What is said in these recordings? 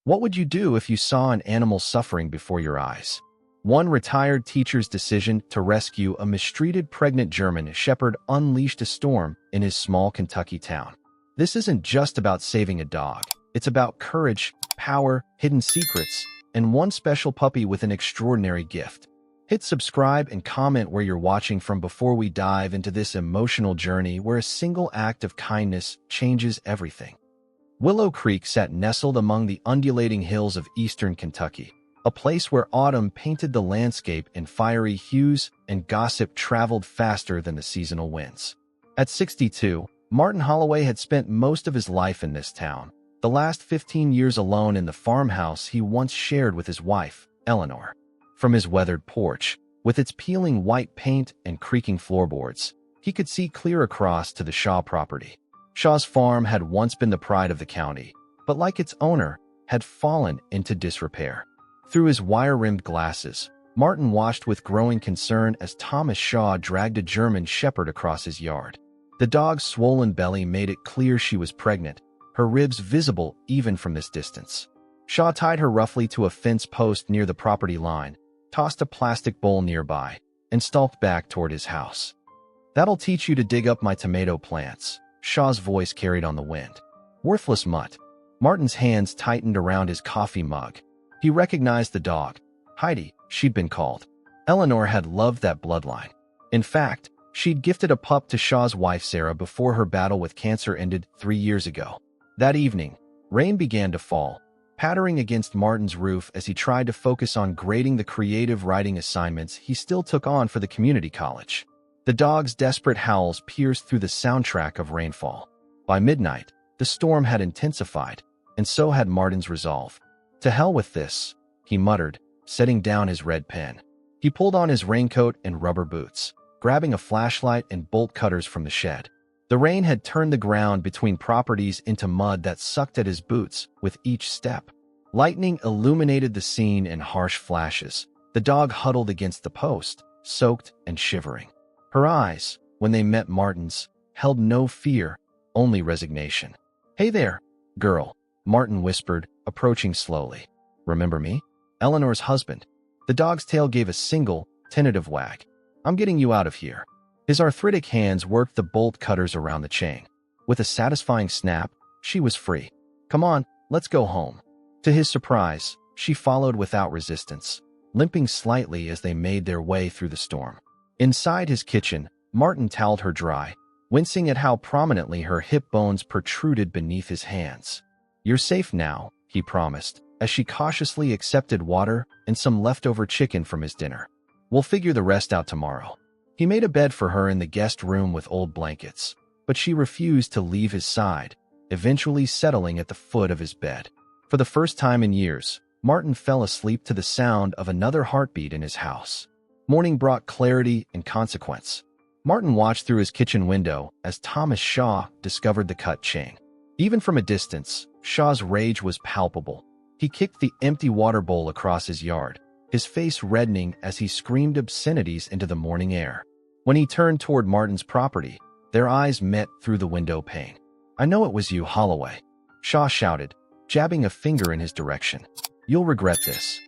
What would you do if you saw an animal suffering before your eyes? One retired teacher's decision to rescue a mistreated pregnant German shepherd unleashed a storm in his small Kentucky town. This isn't just about saving a dog. It's about courage, power, hidden secrets, and one special puppy with an extraordinary gift. Hit subscribe and comment where you're watching from before we dive into this emotional journey where a single act of kindness changes everything. Willow Creek sat nestled among the undulating hills of eastern Kentucky, a place where autumn painted the landscape in fiery hues and gossip traveled faster than the seasonal winds. At 62, Martin Holloway had spent most of his life in this town, the last 15 years alone in the farmhouse he once shared with his wife, Eleanor. From his weathered porch, with its peeling white paint and creaking floorboards, he could see clear across to the Shaw property. Shaw's farm had once been the pride of the county, but like its owner, had fallen into disrepair. Through his wire-rimmed glasses, Martin watched with growing concern as Thomas Shaw dragged a German shepherd across his yard. The dog's swollen belly made it clear she was pregnant, her ribs visible even from this distance. Shaw tied her roughly to a fence post near the property line, tossed a plastic bowl nearby, and stalked back toward his house. "That'll teach you to dig up my tomato plants," Shaw's voice carried on the wind. "Worthless mutt." Martin's hands tightened around his coffee mug. He recognized the dog. Heidi, she'd been called. Eleanor had loved that bloodline. In fact, she'd gifted a pup to Shaw's wife Sarah before her battle with cancer ended 3 years ago. That evening, rain began to fall, pattering against Martin's roof as he tried to focus on grading the creative writing assignments he still took on for the community college. The dog's desperate howls pierced through the soundtrack of rainfall. By midnight, the storm had intensified, and so had Martin's resolve. "To hell with this," he muttered, setting down his red pen. He pulled on his raincoat and rubber boots, grabbing a flashlight and bolt cutters from the shed. The rain had turned the ground between properties into mud that sucked at his boots with each step. Lightning illuminated the scene in harsh flashes. The dog huddled against the post, soaked and shivering. Her eyes, when they met Martin's, held no fear, only resignation. "Hey there, girl," Martin whispered, approaching slowly. "Remember me? Eleanor's husband." The dog's tail gave a single, tentative wag. "I'm getting you out of here." His arthritic hands worked the bolt cutters around the chain. With a satisfying snap, she was free. "Come on, let's go home." To his surprise, she followed without resistance, limping slightly as they made their way through the storm. Inside his kitchen, Martin toweled her dry, wincing at how prominently her hip bones protruded beneath his hands. "You're safe now," he promised, as she cautiously accepted water and some leftover chicken from his dinner. "We'll figure the rest out tomorrow." He made a bed for her in the guest room with old blankets, but she refused to leave his side, eventually settling at the foot of his bed. For the first time in years, Martin fell asleep to the sound of another heartbeat in his house. Morning brought clarity and consequence. Martin watched through his kitchen window as Thomas Shaw discovered the cut chain. Even from a distance, Shaw's rage was palpable. He kicked the empty water bowl across his yard, his face reddening as he screamed obscenities into the morning air. When he turned toward Martin's property, their eyes met through the window pane. "I know it was you, Holloway," Shaw shouted, jabbing a finger in his direction. "You'll regret this."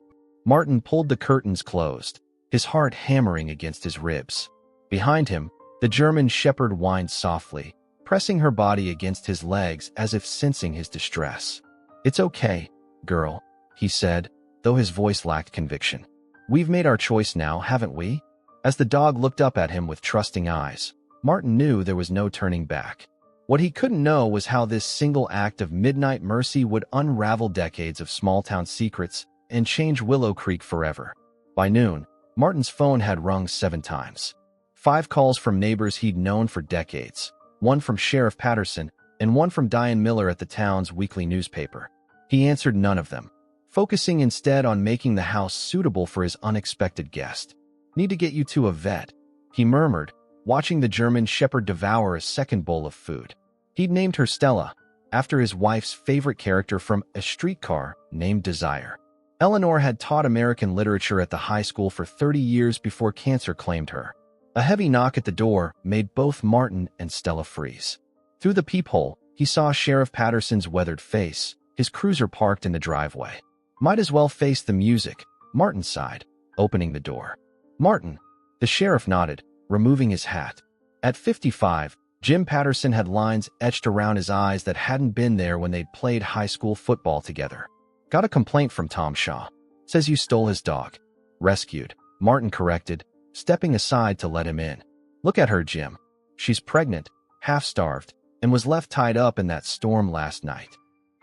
Martin pulled the curtains closed, his heart hammering against his ribs. Behind him, the German shepherd whined softly, pressing her body against his legs as if sensing his distress. "It's okay, girl," he said, though his voice lacked conviction. "We've made our choice now, haven't we?" As the dog looked up at him with trusting eyes, Martin knew there was no turning back. What he couldn't know was how this single act of midnight mercy would unravel decades of small-town secrets and change Willow Creek forever. By noon, Martin's phone had rung 7 times. 5 calls from neighbors he'd known for decades, 1 from Sheriff Patterson, and 1 from Diane Miller at the town's weekly newspaper. He answered none of them, focusing instead on making the house suitable for his unexpected guest. "Need to get you to a vet," he murmured, watching the German shepherd devour a second bowl of food. He'd named her Stella, after his wife's favorite character from A Streetcar Named Desire. Eleanor had taught American literature at the high school for 30 years before cancer claimed her. A heavy knock at the door made both Martin and Stella freeze. Through the peephole, he saw Sheriff Patterson's weathered face, his cruiser parked in the driveway. Might as well face the music, Martin sighed, opening the door. Martin, the sheriff nodded, removing his hat. At 55, Jim Patterson had lines etched around his eyes that hadn't been there when they'd played high school football together. Got a complaint from Tom Shaw. Says you stole his dog. Rescued, Martin corrected, stepping aside to let him in. Look at her, Jim. She's pregnant, half-starved, and was left tied up in that storm last night.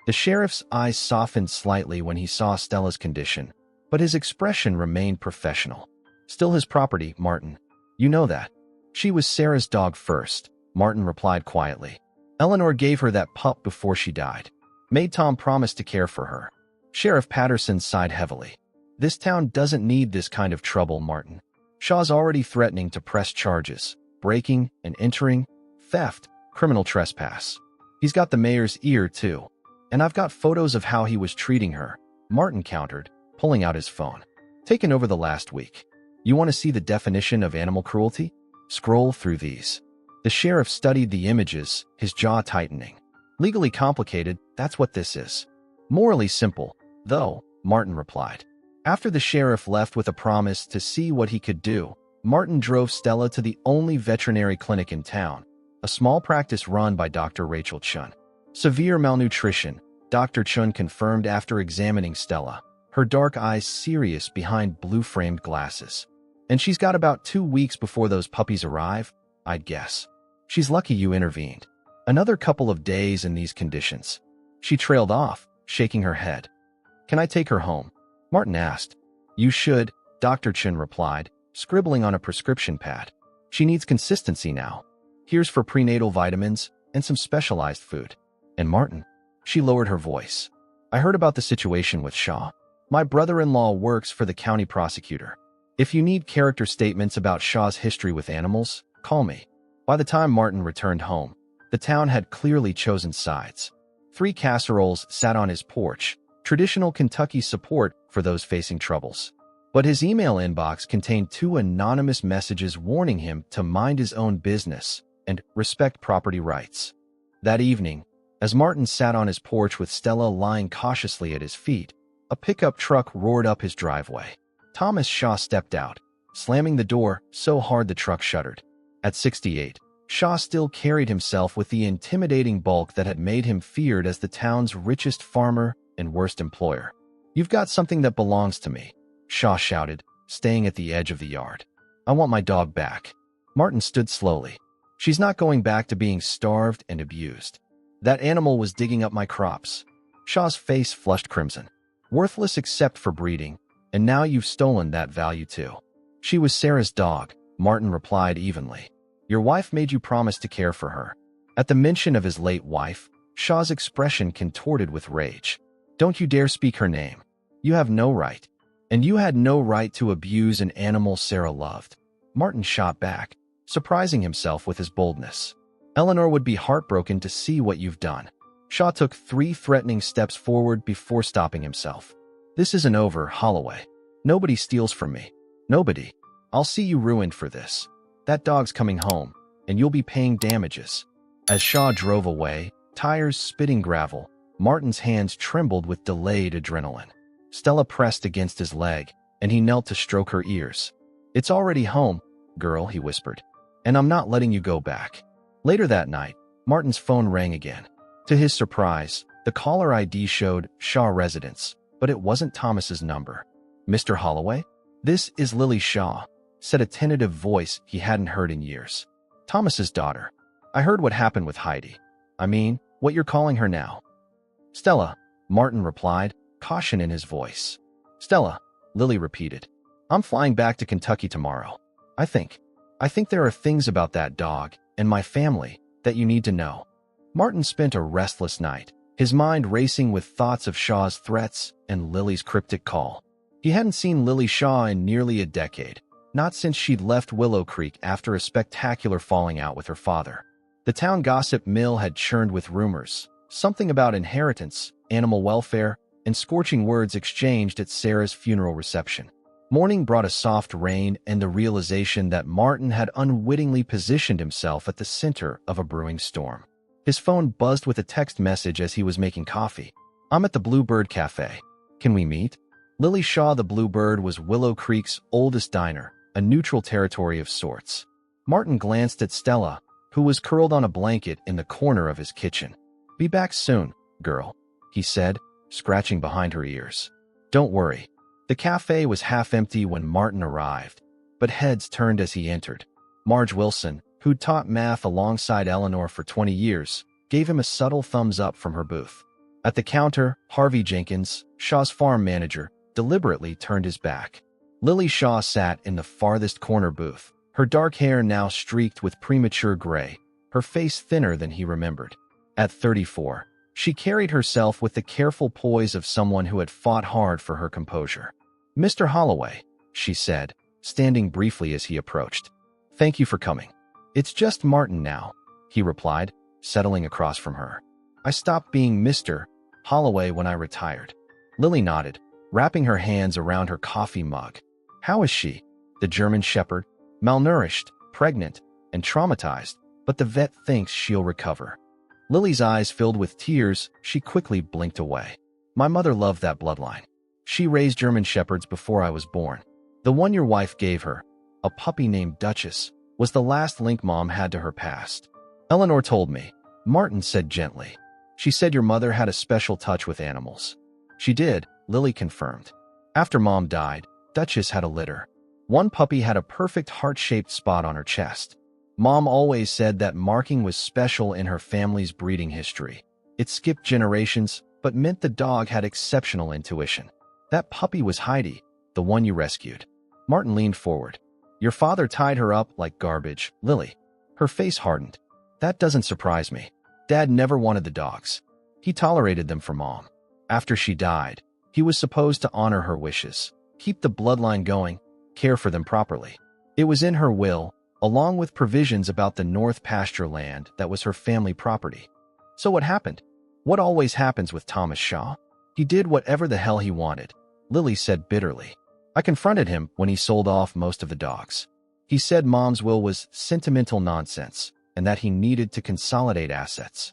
The sheriff's eyes softened slightly when he saw Stella's condition, but his expression remained professional. Still his property, Martin. You know that. She was Sarah's dog first, Martin replied quietly. Eleanor gave her that pup before she died. Made Tom promise to care for her. Sheriff Patterson sighed heavily. This town doesn't need this kind of trouble, Martin. Shaw's already threatening to press charges. Breaking and entering, theft, criminal trespass. He's got the mayor's ear, too. And I've got photos of how he was treating her, Martin countered, pulling out his phone. Taken over the last week. You want to see the definition of animal cruelty? Scroll through these. The sheriff studied the images, his jaw tightening. Legally complicated, that's what this is. Morally simple, though, Martin replied. After the sheriff left with a promise to see what he could do, Martin drove Stella to the only veterinary clinic in town, a small practice run by Dr. Rachel Chun. Severe malnutrition, Dr. Chun confirmed after examining Stella, her dark eyes serious behind blue-framed glasses. And she's got about 2 weeks before those puppies arrive, I'd guess. She's lucky you intervened. Another couple of days in these conditions. She trailed off, shaking her head. Can I take her home? Martin asked. You should, Dr. Chun replied, scribbling on a prescription pad. She needs consistency now. Here's for prenatal vitamins and some specialized food. And Martin, she lowered her voice. I heard about the situation with Shaw. My brother-in-law works for the county prosecutor. If you need character statements about Shaw's history with animals, call me. By the time Martin returned home, the town had clearly chosen sides. 3 casseroles sat on his porch, traditional Kentucky support for those facing troubles. But his email inbox contained 2 anonymous messages warning him to mind his own business and respect property rights. That evening, as Martin sat on his porch with Stella lying cautiously at his feet, a pickup truck roared up his driveway. Thomas Shaw stepped out, slamming the door so hard the truck shuddered. At 68, Shaw still carried himself with the intimidating bulk that had made him feared as the town's richest farmer and worst employer. You've got something that belongs to me, Shaw shouted, staying at the edge of the yard. I want my dog back. Martin stood slowly. She's not going back to being starved and abused. That animal was digging up my crops. Shaw's face flushed crimson. Worthless except for breeding, and now you've stolen that value too. She was Sarah's dog, Martin replied evenly. Your wife made you promise to care for her. At the mention of his late wife, Shaw's expression contorted with rage. Don't you dare speak her name. You have no right. And you had no right to abuse an animal Sarah loved. Martin shot back, surprising himself with his boldness. Eleanor would be heartbroken to see what you've done. Shaw took 3 threatening steps forward before stopping himself. This isn't over, Holloway. Nobody steals from me. Nobody. I'll see you ruined for this. That dog's coming home, and you'll be paying damages. As Shaw drove away, tires spitting gravel, Martin's hands trembled with delayed adrenaline. Stella pressed against his leg, and he knelt to stroke her ears. It's already home, girl, he whispered. And I'm not letting you go back. Later that night, Martin's phone rang again. To his surprise, the caller ID showed Shaw residence, but it wasn't Thomas's number. Mr. Holloway? This is Lily Shaw, said a tentative voice he hadn't heard in years. Thomas's daughter. I heard what happened with Heidi. I mean, what you're calling her now. Stella, Martin replied, caution in his voice. Stella, Lily repeated. I'm flying back to Kentucky tomorrow. I think there are things about that dog and my family that you need to know. Martin spent a restless night, his mind racing with thoughts of Shaw's threats and Lily's cryptic call. He hadn't seen Lily Shaw in nearly a decade, not since she'd left Willow Creek after a spectacular falling out with her father. The town gossip mill had churned with rumors, something about inheritance, animal welfare, and scorching words exchanged at Sarah's funeral reception. Morning brought a soft rain and the realization that Martin had unwittingly positioned himself at the center of a brewing storm. His phone buzzed with a text message as he was making coffee. I'm at the Bluebird Cafe. Can we meet? Lily Shaw. The Bluebird was Willow Creek's oldest diner, a neutral territory of sorts. Martin glanced at Stella, who was curled on a blanket in the corner of his kitchen. Be back soon, girl, he said, scratching behind her ears. Don't worry. The cafe was half empty when Martin arrived, but heads turned as he entered. Marge Wilson, who'd taught math alongside Eleanor for 20 years, gave him a subtle thumbs up from her booth. At the counter, Harvey Jenkins, Shaw's farm manager, deliberately turned his back. Lily Shaw sat in the farthest corner booth, her dark hair now streaked with premature gray, her face thinner than he remembered. At 34, she carried herself with the careful poise of someone who had fought hard for her composure. Mr. Holloway, she said, standing briefly as he approached. Thank you for coming. It's just Martin now, he replied, settling across from her. I stopped being Mr. Holloway when I retired. Lily nodded, wrapping her hands around her coffee mug. How is she? The German Shepherd? Malnourished, pregnant, and traumatized, but the vet thinks she'll recover. Lily's eyes filled with tears. She quickly blinked away. My mother loved that bloodline. She raised German Shepherds before I was born. The one your wife gave her, a puppy named Duchess, was the last link Mom had to her past. Eleanor told me, Martin said gently. She said your mother had a special touch with animals. She did, Lily confirmed. After Mom died, Duchess had a litter. One puppy had a perfect heart-shaped spot on her chest. Mom always said that marking was special in her family's breeding history. It skipped generations, but meant the dog had exceptional intuition. That puppy was Heidi, the one you rescued. Martin leaned forward. Your father tied her up like garbage, Lily. Her face hardened. That doesn't surprise me. Dad never wanted the dogs. He tolerated them for Mom. After she died, he was supposed to honor her wishes, keep the bloodline going, care for them properly. It was in her will, along with provisions about the north pasture land that was her family property. So what happened? What always happens with Thomas Shaw? He did whatever the hell he wanted, Lily said bitterly. I confronted him when he sold off most of the dogs. He said Mom's will was sentimental nonsense and that he needed to consolidate assets.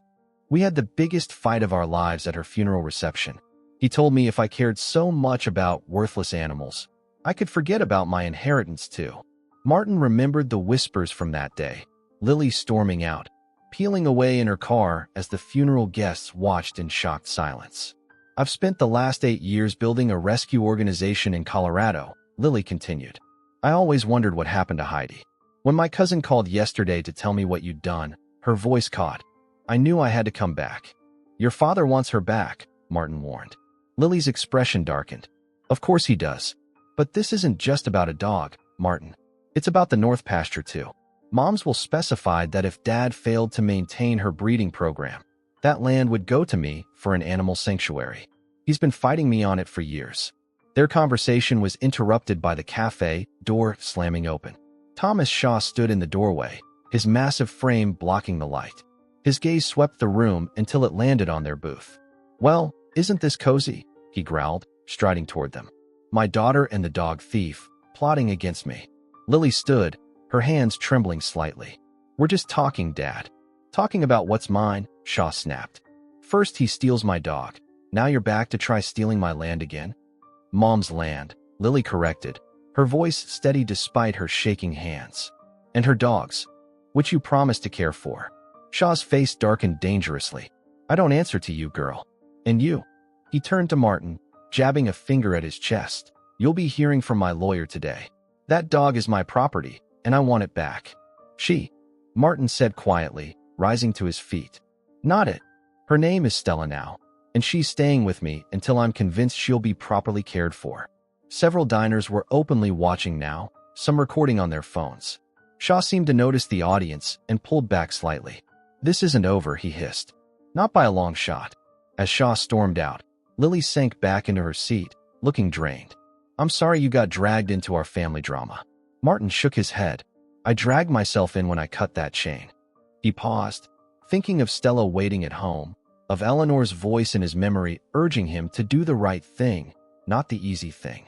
We had the biggest fight of our lives at her funeral reception. He told me if I cared so much about worthless animals, I could forget about my inheritance too. Martin remembered the whispers from that day, Lily storming out, peeling away in her car as the funeral guests watched in shocked silence. I've spent the last 8 years building a rescue organization in Colorado, Lily continued. I always wondered what happened to Heidi. When my cousin called yesterday to tell me what you'd done, her voice caught. I knew I had to come back. Your father wants her back, Martin warned. Lily's expression darkened. Of course he does. But this isn't just about a dog, Martin. It's about the North pasture too. Mom's will specified that if Dad failed to maintain her breeding program, that land would go to me for an animal sanctuary. He's been fighting me on it for years. Their conversation was interrupted by the cafe door slamming open. Thomas Shaw stood in the doorway, his massive frame blocking the light. His gaze swept the room until it landed on their booth. Well, isn't this cozy? He growled, striding toward them. My daughter and the dog thief, plotting against me. Lily stood, her hands trembling slightly. We're just talking, Dad. Talking about what's mine, Shaw snapped. First he steals my dog. Now you're back to try stealing my land again? Mom's land, Lily corrected, her voice steady despite her shaking hands. And her dogs, which you promised to care for. Shaw's face darkened dangerously. I don't answer to you, girl. And you? He turned to Martin, jabbing a finger at his chest. You'll be hearing from my lawyer today. That dog is my property, and I want it back. She, Martin said quietly, rising to his feet. Not it. Her name is Stella now, and she's staying with me until I'm convinced she'll be properly cared for. Several diners were openly watching now, some recording on their phones. Shaw seemed to notice the audience and pulled back slightly. This isn't over, he hissed. Not by a long shot. As Shaw stormed out, Lily sank back into her seat, looking drained. I'm sorry you got dragged into our family drama. Martin shook his head. I dragged myself in when I cut that chain. He paused, thinking of Stella waiting at home, of Eleanor's voice in his memory urging him to do the right thing, not the easy thing.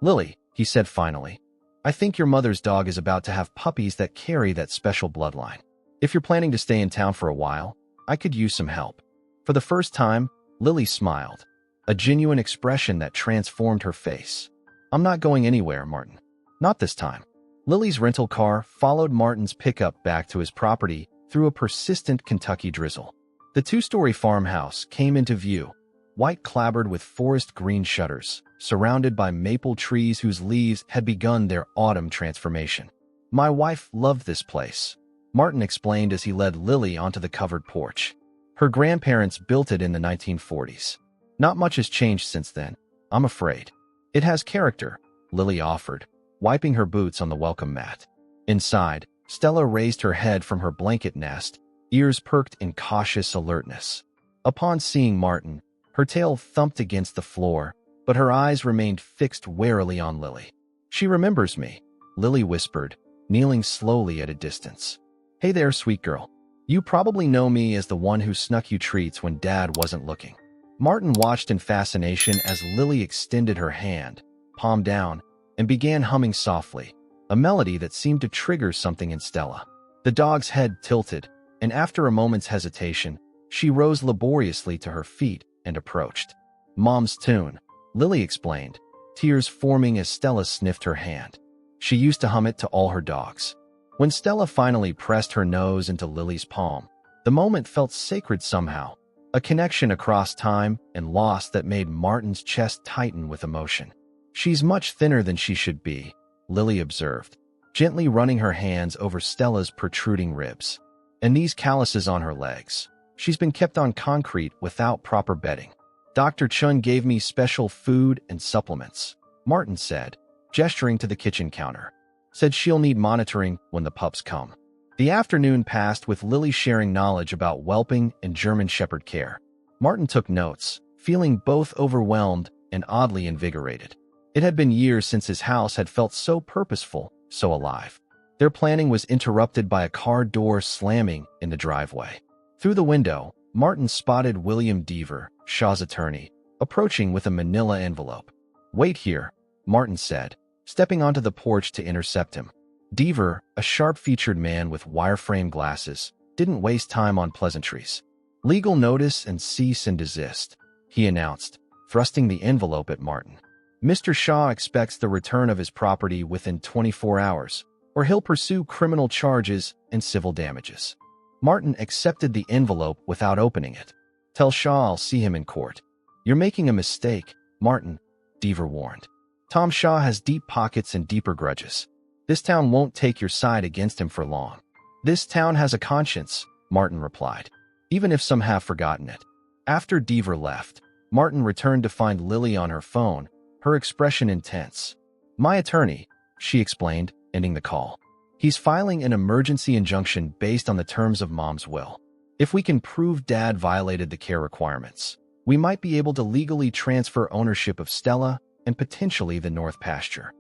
Lily, he said finally, I think your mother's dog is about to have puppies that carry that special bloodline. If you're planning to stay in town for a while, I could use some help. For the first time, Lily smiled, a genuine expression that transformed her face. I'm not going anywhere, Martin. Not this time. Lily's rental car followed Martin's pickup back to his property through a persistent Kentucky drizzle. The two-story farmhouse came into view, white clapboard with forest green shutters, surrounded by maple trees whose leaves had begun their autumn transformation. My wife loved this place, Martin explained as he led Lily onto the covered porch. Her grandparents built it in the 1940s. Not much has changed since then, I'm afraid. It has character, Lily offered, wiping her boots on the welcome mat. Inside, Stella raised her head from her blanket nest, ears perked in cautious alertness. Upon seeing Martin, her tail thumped against the floor, but her eyes remained fixed warily on Lily. She remembers me, Lily whispered, kneeling slowly at a distance. Hey there, sweet girl. You probably know me as the one who snuck you treats when Dad wasn't looking. Martin watched in fascination as Lily extended her hand, palm down, and began humming softly, a melody that seemed to trigger something in Stella. The dog's head tilted, and after a moment's hesitation, she rose laboriously to her feet and approached. Mom's tune, Lily explained, tears forming as Stella sniffed her hand. She used to hum it to all her dogs. When Stella finally pressed her nose into Lily's palm, the moment felt sacred somehow, a connection across time and loss that made Martin's chest tighten with emotion. She's much thinner than she should be, Lily observed, gently running her hands over Stella's protruding ribs. And these calluses on her legs. She's been kept on concrete without proper bedding. Dr. Chun gave me special food and supplements, Martin said, gesturing to the kitchen counter. Said she'll need monitoring when the pups come. The afternoon passed with Lily sharing knowledge about whelping and German Shepherd care. Martin took notes, feeling both overwhelmed and oddly invigorated. It had been years since his house had felt so purposeful, so alive. Their planning was interrupted by a car door slamming in the driveway. Through the window, Martin spotted William Deaver, Shaw's attorney, approaching with a manila envelope. Wait here, Martin said, stepping onto the porch to intercept him. Deaver, a sharp-featured man with wireframe glasses, didn't waste time on pleasantries. Legal notice and cease and desist, he announced, thrusting the envelope at Martin. Mr. Shaw expects the return of his property within 24 hours, or he'll pursue criminal charges and civil damages. Martin accepted the envelope without opening it. Tell Shaw I'll see him in court. You're making a mistake, Martin, Deaver warned. Tom Shaw has deep pockets and deeper grudges. This town won't take your side against him for long. This town has a conscience, Martin replied, even if some have forgotten it. After Deaver left, Martin returned to find Lily on her phone, her expression intense. My attorney, she explained, ending the call. He's filing an emergency injunction based on the terms of Mom's will. If we can prove Dad violated the care requirements, we might be able to legally transfer ownership of Stella and potentially the North Pasture.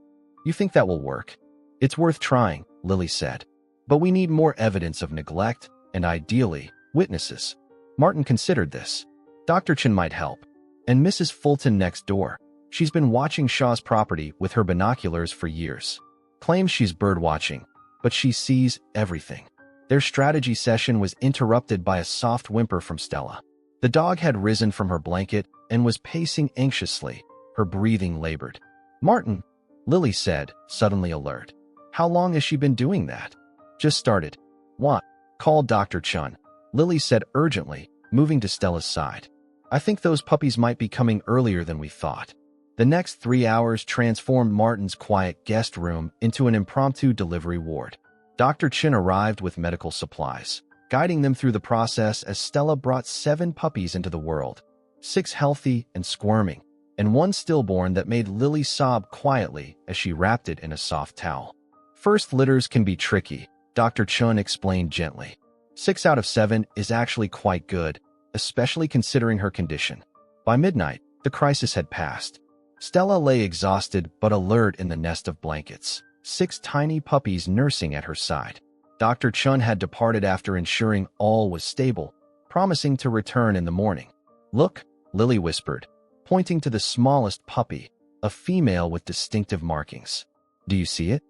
You think that will work? It's worth trying, Lily said. But we need more evidence of neglect and, ideally, witnesses. Martin considered this. Dr. Chin might help. And Mrs. Fulton next door. She's been watching Shaw's property with her binoculars for years. Claims she's birdwatching, but she sees everything. Their strategy session was interrupted by a soft whimper from Stella. The dog had risen from her blanket and was pacing anxiously, her breathing labored. Martin, Lily said, suddenly alert. How long has she been doing that? Just started. What? Call Dr. Chun, Lily said urgently, moving to Stella's side. I think those puppies might be coming earlier than we thought. The next 3 hours transformed Martin's quiet guest room into an impromptu delivery ward. Dr. Chin arrived with medical supplies, guiding them through the process as Stella brought 7 puppies into the world, 6 healthy and squirming, and 1 stillborn that made Lily sob quietly as she wrapped it in a soft towel. First litters can be tricky, Dr. Chun explained gently. 6 out of 7 is actually quite good, especially considering her condition. By midnight, the crisis had passed. Stella lay exhausted but alert in the nest of blankets, 6 tiny puppies nursing at her side. Dr. Chun had departed after ensuring all was stable, promising to return in the morning. Look, Lily whispered, pointing to the smallest puppy, a female with distinctive markings. Do you see it?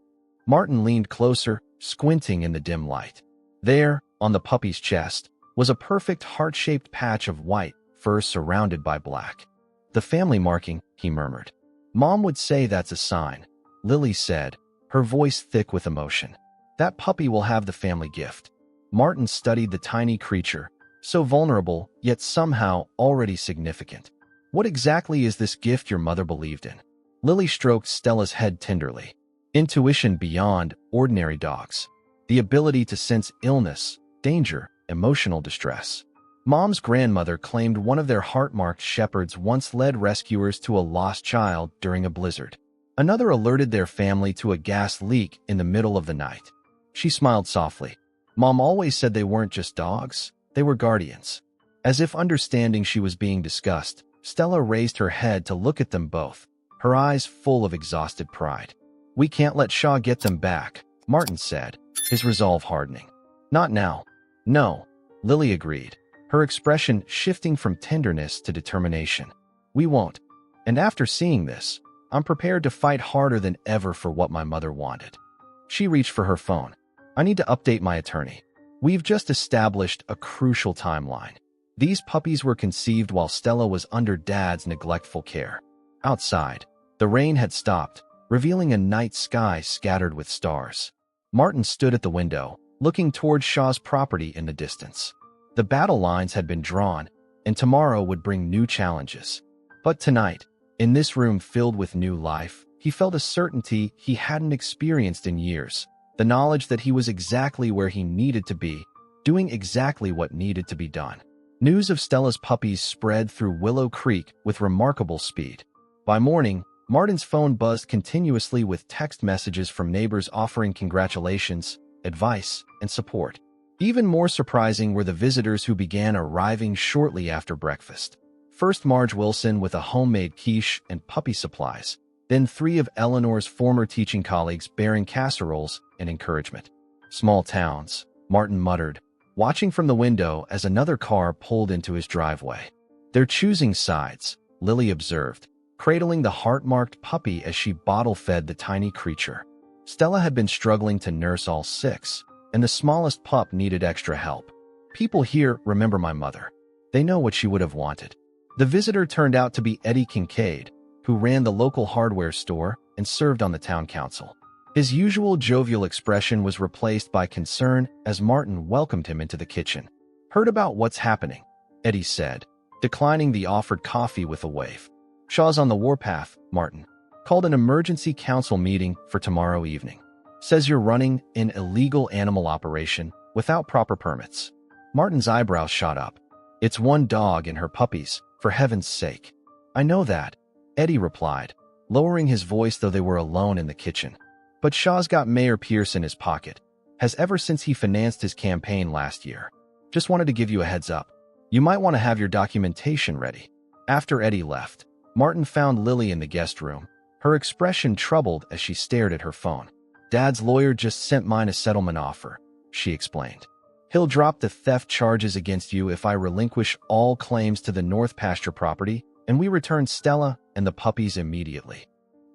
Martin leaned closer, squinting in the dim light. There, on the puppy's chest, was a perfect heart-shaped patch of white, fur surrounded by black. The family marking, he murmured. Mom would say that's a sign, Lily said, her voice thick with emotion. That puppy will have the family gift. Martin studied the tiny creature, so vulnerable, yet somehow already significant. What exactly is this gift your mother believed in? Lily stroked Stella's head tenderly. Intuition beyond ordinary dogs. The ability to sense illness, danger, emotional distress. Mom's grandmother claimed one of their heart-marked shepherds once led rescuers to a lost child during a blizzard. Another alerted their family to a gas leak in the middle of the night. She smiled softly. Mom always said they weren't just dogs, they were guardians. As if understanding she was being discussed, Stella raised her head to look at them both, her eyes full of exhausted pride. We can't let Shaw get them back, Martin said, his resolve hardening. Not now. No, Lily agreed, her expression shifting from tenderness to determination. We won't. And after seeing this, I'm prepared to fight harder than ever for what my mother wanted. She reached for her phone. I need to update my attorney. We've just established a crucial timeline. These puppies were conceived while Stella was under Dad's neglectful care. Outside, the rain had stopped, revealing a night sky scattered with stars. Martin stood at the window, looking toward Shaw's property in the distance. The battle lines had been drawn, and tomorrow would bring new challenges. But tonight, in this room filled with new life, he felt a certainty he hadn't experienced in years. The knowledge that he was exactly where he needed to be, doing exactly what needed to be done. News of Stella's puppies spread through Willow Creek with remarkable speed. By morning, Martin's phone buzzed continuously with text messages from neighbors offering congratulations, advice, and support. Even more surprising were the visitors who began arriving shortly after breakfast. First Marge Wilson with a homemade quiche and puppy supplies, then 3 of Eleanor's former teaching colleagues bearing casseroles and encouragement. Small towns, Martin muttered, watching from the window as another car pulled into his driveway. They're choosing sides, Lily observed, cradling the heart-marked puppy as she bottle-fed the tiny creature. Stella had been struggling to nurse all 6, and the smallest pup needed extra help. People here remember my mother. They know what she would have wanted. The visitor turned out to be Eddie Kincaid, who ran the local hardware store and served on the town council. His usual jovial expression was replaced by concern as Martin welcomed him into the kitchen. Heard about what's happening, Eddie said, declining the offered coffee with a wave. Shaw's on the warpath, Martin. Called an emergency council meeting for tomorrow evening. Says you're running an illegal animal operation without proper permits. Martin's eyebrows shot up. It's one dog and her puppies, for heaven's sake. I know that, Eddie replied, lowering his voice though they were alone in the kitchen. But Shaw's got Mayor Pierce in his pocket. Has ever since he financed his campaign last year. Just wanted to give you a heads up. You might want to have your documentation ready. After Eddie left, Martin found Lily in the guest room, her expression troubled as she stared at her phone. Dad's lawyer just sent mine a settlement offer, she explained. He'll drop the theft charges against you if I relinquish all claims to the North Pasture property and we return Stella and the puppies immediately.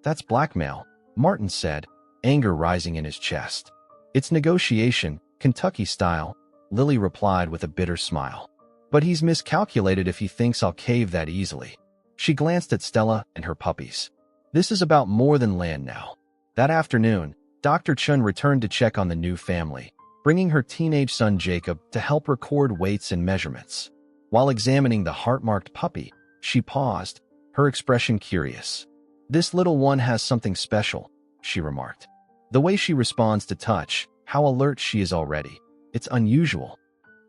That's blackmail, Martin said, anger rising in his chest. It's negotiation, Kentucky style, Lily replied with a bitter smile. But he's miscalculated if he thinks I'll cave that easily. She glanced at Stella and her puppies. This is about more than land now. That afternoon, Dr. Chun returned to check on the new family, bringing her teenage son Jacob to help record weights and measurements. While examining the heart-marked puppy, she paused, her expression curious. This little one has something special, she remarked. The way she responds to touch, how alert she is already. It's unusual.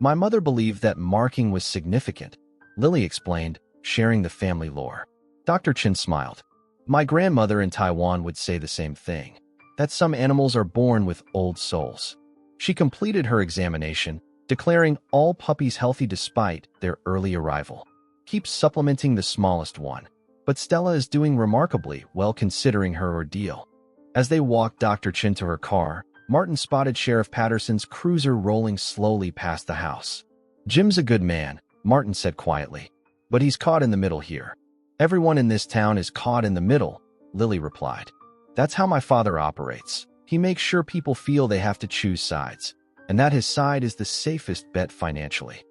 My mother believed that marking was significant, Lily explained, sharing the family lore. Dr. Chin smiled. My grandmother in Taiwan would say the same thing, that some animals are born with old souls. She completed her examination, declaring all puppies healthy despite their early arrival. Keep supplementing the smallest one, but Stella is doing remarkably well considering her ordeal. As they walked Dr. Chin to her car, Martin spotted Sheriff Patterson's cruiser rolling slowly past the house. Jim's a good man, Martin said quietly, but he's caught in the middle here. Everyone in this town is caught in the middle, Lily replied. That's how my father operates. He makes sure people feel they have to choose sides, and that his side is the safest bet financially.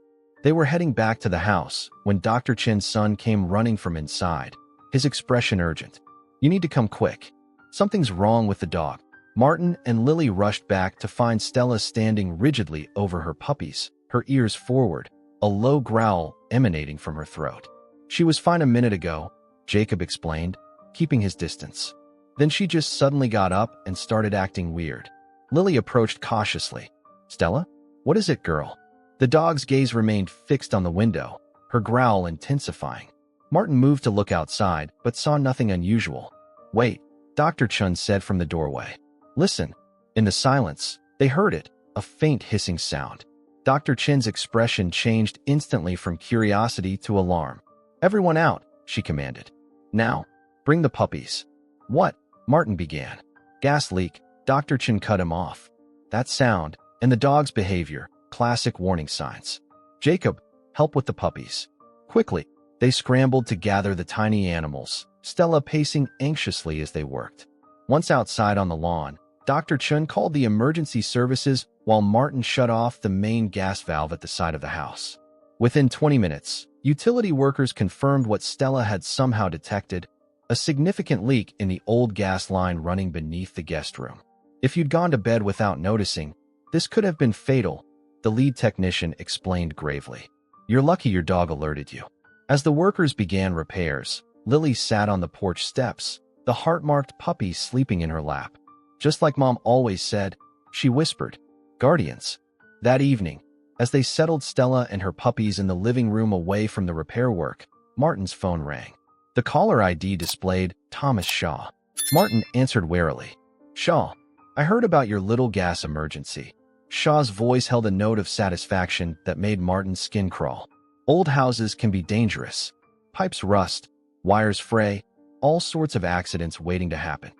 They were heading back to the house when Dr. Chin's son came running from inside, his expression urgent. "You need to come quick. Something's wrong with the dog." Martin and Lily rushed back to find Stella standing rigidly over her puppies, her ears forward, a low growl emanating from her throat. "She was fine a minute ago," Jacob explained, keeping his distance. Then she just suddenly got up and started acting weird. Lily approached cautiously. "Stella? What is it, girl?" The dog's gaze remained fixed on the window, her growl intensifying. Martin moved to look outside, but saw nothing unusual. "Wait," Dr. Chun said from the doorway. "Listen." In the silence, they heard it, a faint hissing sound. Dr. Chin's expression changed instantly from curiosity to alarm. "Everyone out," she commanded. "Now, bring the puppies." "What?" Martin began. "Gas leak," Dr. Chin cut him off. That sound, and the dog's behavior, classic warning signs. "Jacob, help with the puppies." Quickly, they scrambled to gather the tiny animals, Stella pacing anxiously as they worked. Once outside on the lawn, Dr. Chun called the emergency services while Martin shut off the main gas valve at the side of the house. Within 20 minutes, utility workers confirmed what Stella had somehow detected, a significant leak in the old gas line running beneath the guest room. "If you'd gone to bed without noticing, this could have been fatal," the lead technician explained gravely. "You're lucky your dog alerted you." As the workers began repairs, Lily sat on the porch steps, the heart-marked puppy sleeping in her lap. "Just like Mom always said," she whispered. "Guardians." That evening, as they settled Stella and her puppies in the living room away from the repair work, Martin's phone rang. The caller ID displayed Thomas Shaw. Martin answered warily. "Shaw, I heard about your little gas emergency." Shaw's voice held a note of satisfaction that made Martin's skin crawl. "Old houses can be dangerous. Pipes rust, wires fray, all sorts of accidents waiting to happen."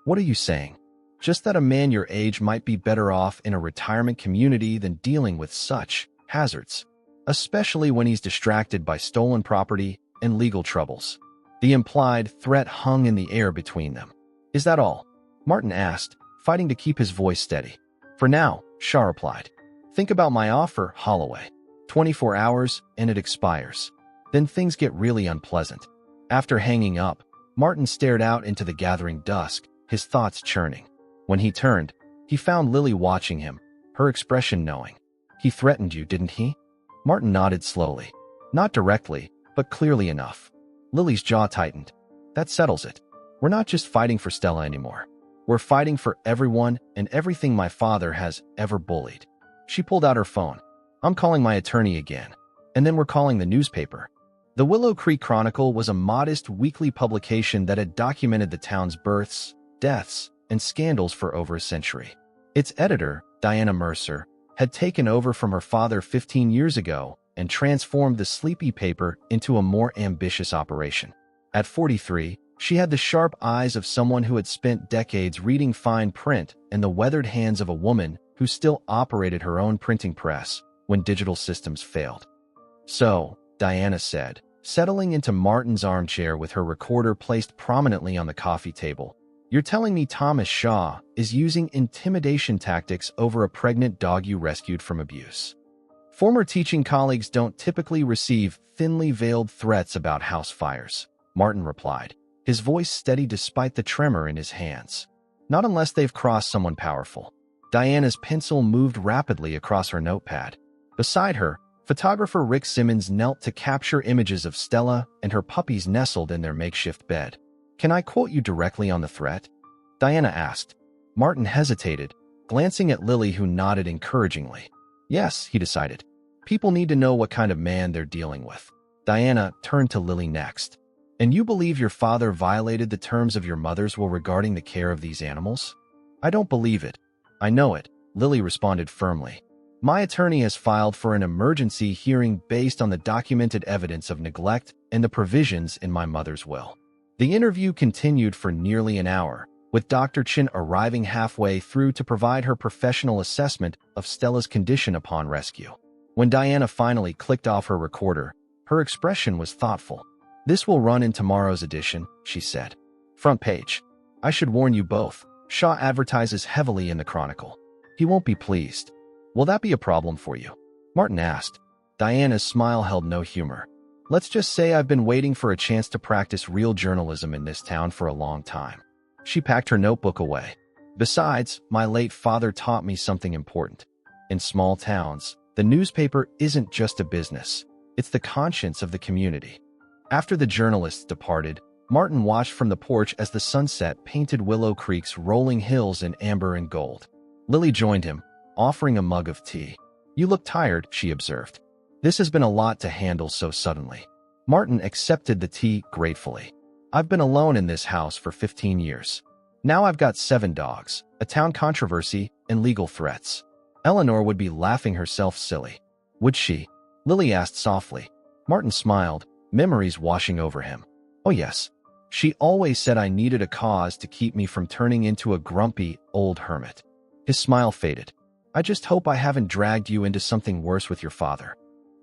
"What are you saying?" "Just that a man your age might be better off in a retirement community than dealing with such hazards, especially when he's distracted by stolen property and legal troubles." The implied threat hung in the air between them. "Is that all?" Martin asked, fighting to keep his voice steady. "For now," Shaw replied. "Think about my offer, Holloway. 24 hours and it expires. Then things get really unpleasant." After hanging up, Martin stared out into the gathering dusk, his thoughts churning. When he turned, he found Lily watching him, her expression knowing. "He threatened you, didn't he?" Martin nodded slowly. Not directly, but clearly enough. Lily's jaw tightened. "That settles it. We're not just fighting for Stella anymore. We're fighting for everyone and everything my father has ever bullied." She pulled out her phone. "I'm calling my attorney again. And then we're calling the newspaper." The Willow Creek Chronicle was a modest weekly publication that had documented the town's births, deaths, and scandals for over a century. Its editor, Diana Mercer, had taken over from her father 15 years ago and transformed the sleepy paper into a more ambitious operation. At 43, she had the sharp eyes of someone who had spent decades reading fine print and the weathered hands of a woman who still operated her own printing press when digital systems failed. "So," Diana said, settling into Martin's armchair with her recorder placed prominently on the coffee table, "you're telling me Thomas Shaw is using intimidation tactics over a pregnant dog you rescued from abuse?" "Former teaching colleagues don't typically receive thinly veiled threats about house fires," Martin replied, his voice steady despite the tremor in his hands. "Not unless they've crossed someone powerful." Diana's pencil moved rapidly across her notepad. Beside her, photographer Rick Simmons knelt to capture images of Stella and her puppies nestled in their makeshift bed. "Can I quote you directly on the threat?" Diana asked. Martin hesitated, glancing at Lily, who nodded encouragingly. "Yes," he decided. "People need to know what kind of man they're dealing with." Diana turned to Lily next. "And you believe your father violated the terms of your mother's will regarding the care of these animals?" "I don't believe it. I know it," Lily responded firmly. "My attorney has filed for an emergency hearing based on the documented evidence of neglect and the provisions in my mother's will." The interview continued for nearly an hour, with Dr. Chin arriving halfway through to provide her professional assessment of Stella's condition upon rescue. When Diana finally clicked off her recorder, her expression was thoughtful. "This will run in tomorrow's edition," she said. "Front page. I should warn you both, Shaw advertises heavily in the Chronicle. He won't be pleased." "Will that be a problem for you?" Martin asked. Diana's smile held no humor. Let's just say I've been waiting for a chance to practice real journalism in this town for a long time. She packed her notebook away. Besides, my late father taught me something important. In small towns, the newspaper isn't just a business. It's the conscience of the community. After the journalists departed, Martin watched from the porch as the sunset painted Willow Creek's rolling hills in amber and gold. Lily joined him, offering a mug of tea. You look tired, she observed. This has been a lot to handle so suddenly. Martin accepted the tea gratefully. I've been alone in this house for 15 years. Now I've got 7 dogs, a town controversy, and legal threats. Eleanor would be laughing herself silly. Would she? Lily asked softly. Martin smiled, memories washing over him. Oh yes. She always said I needed a cause to keep me from turning into a grumpy, old hermit. His smile faded. I just hope I haven't dragged you into something worse with your father.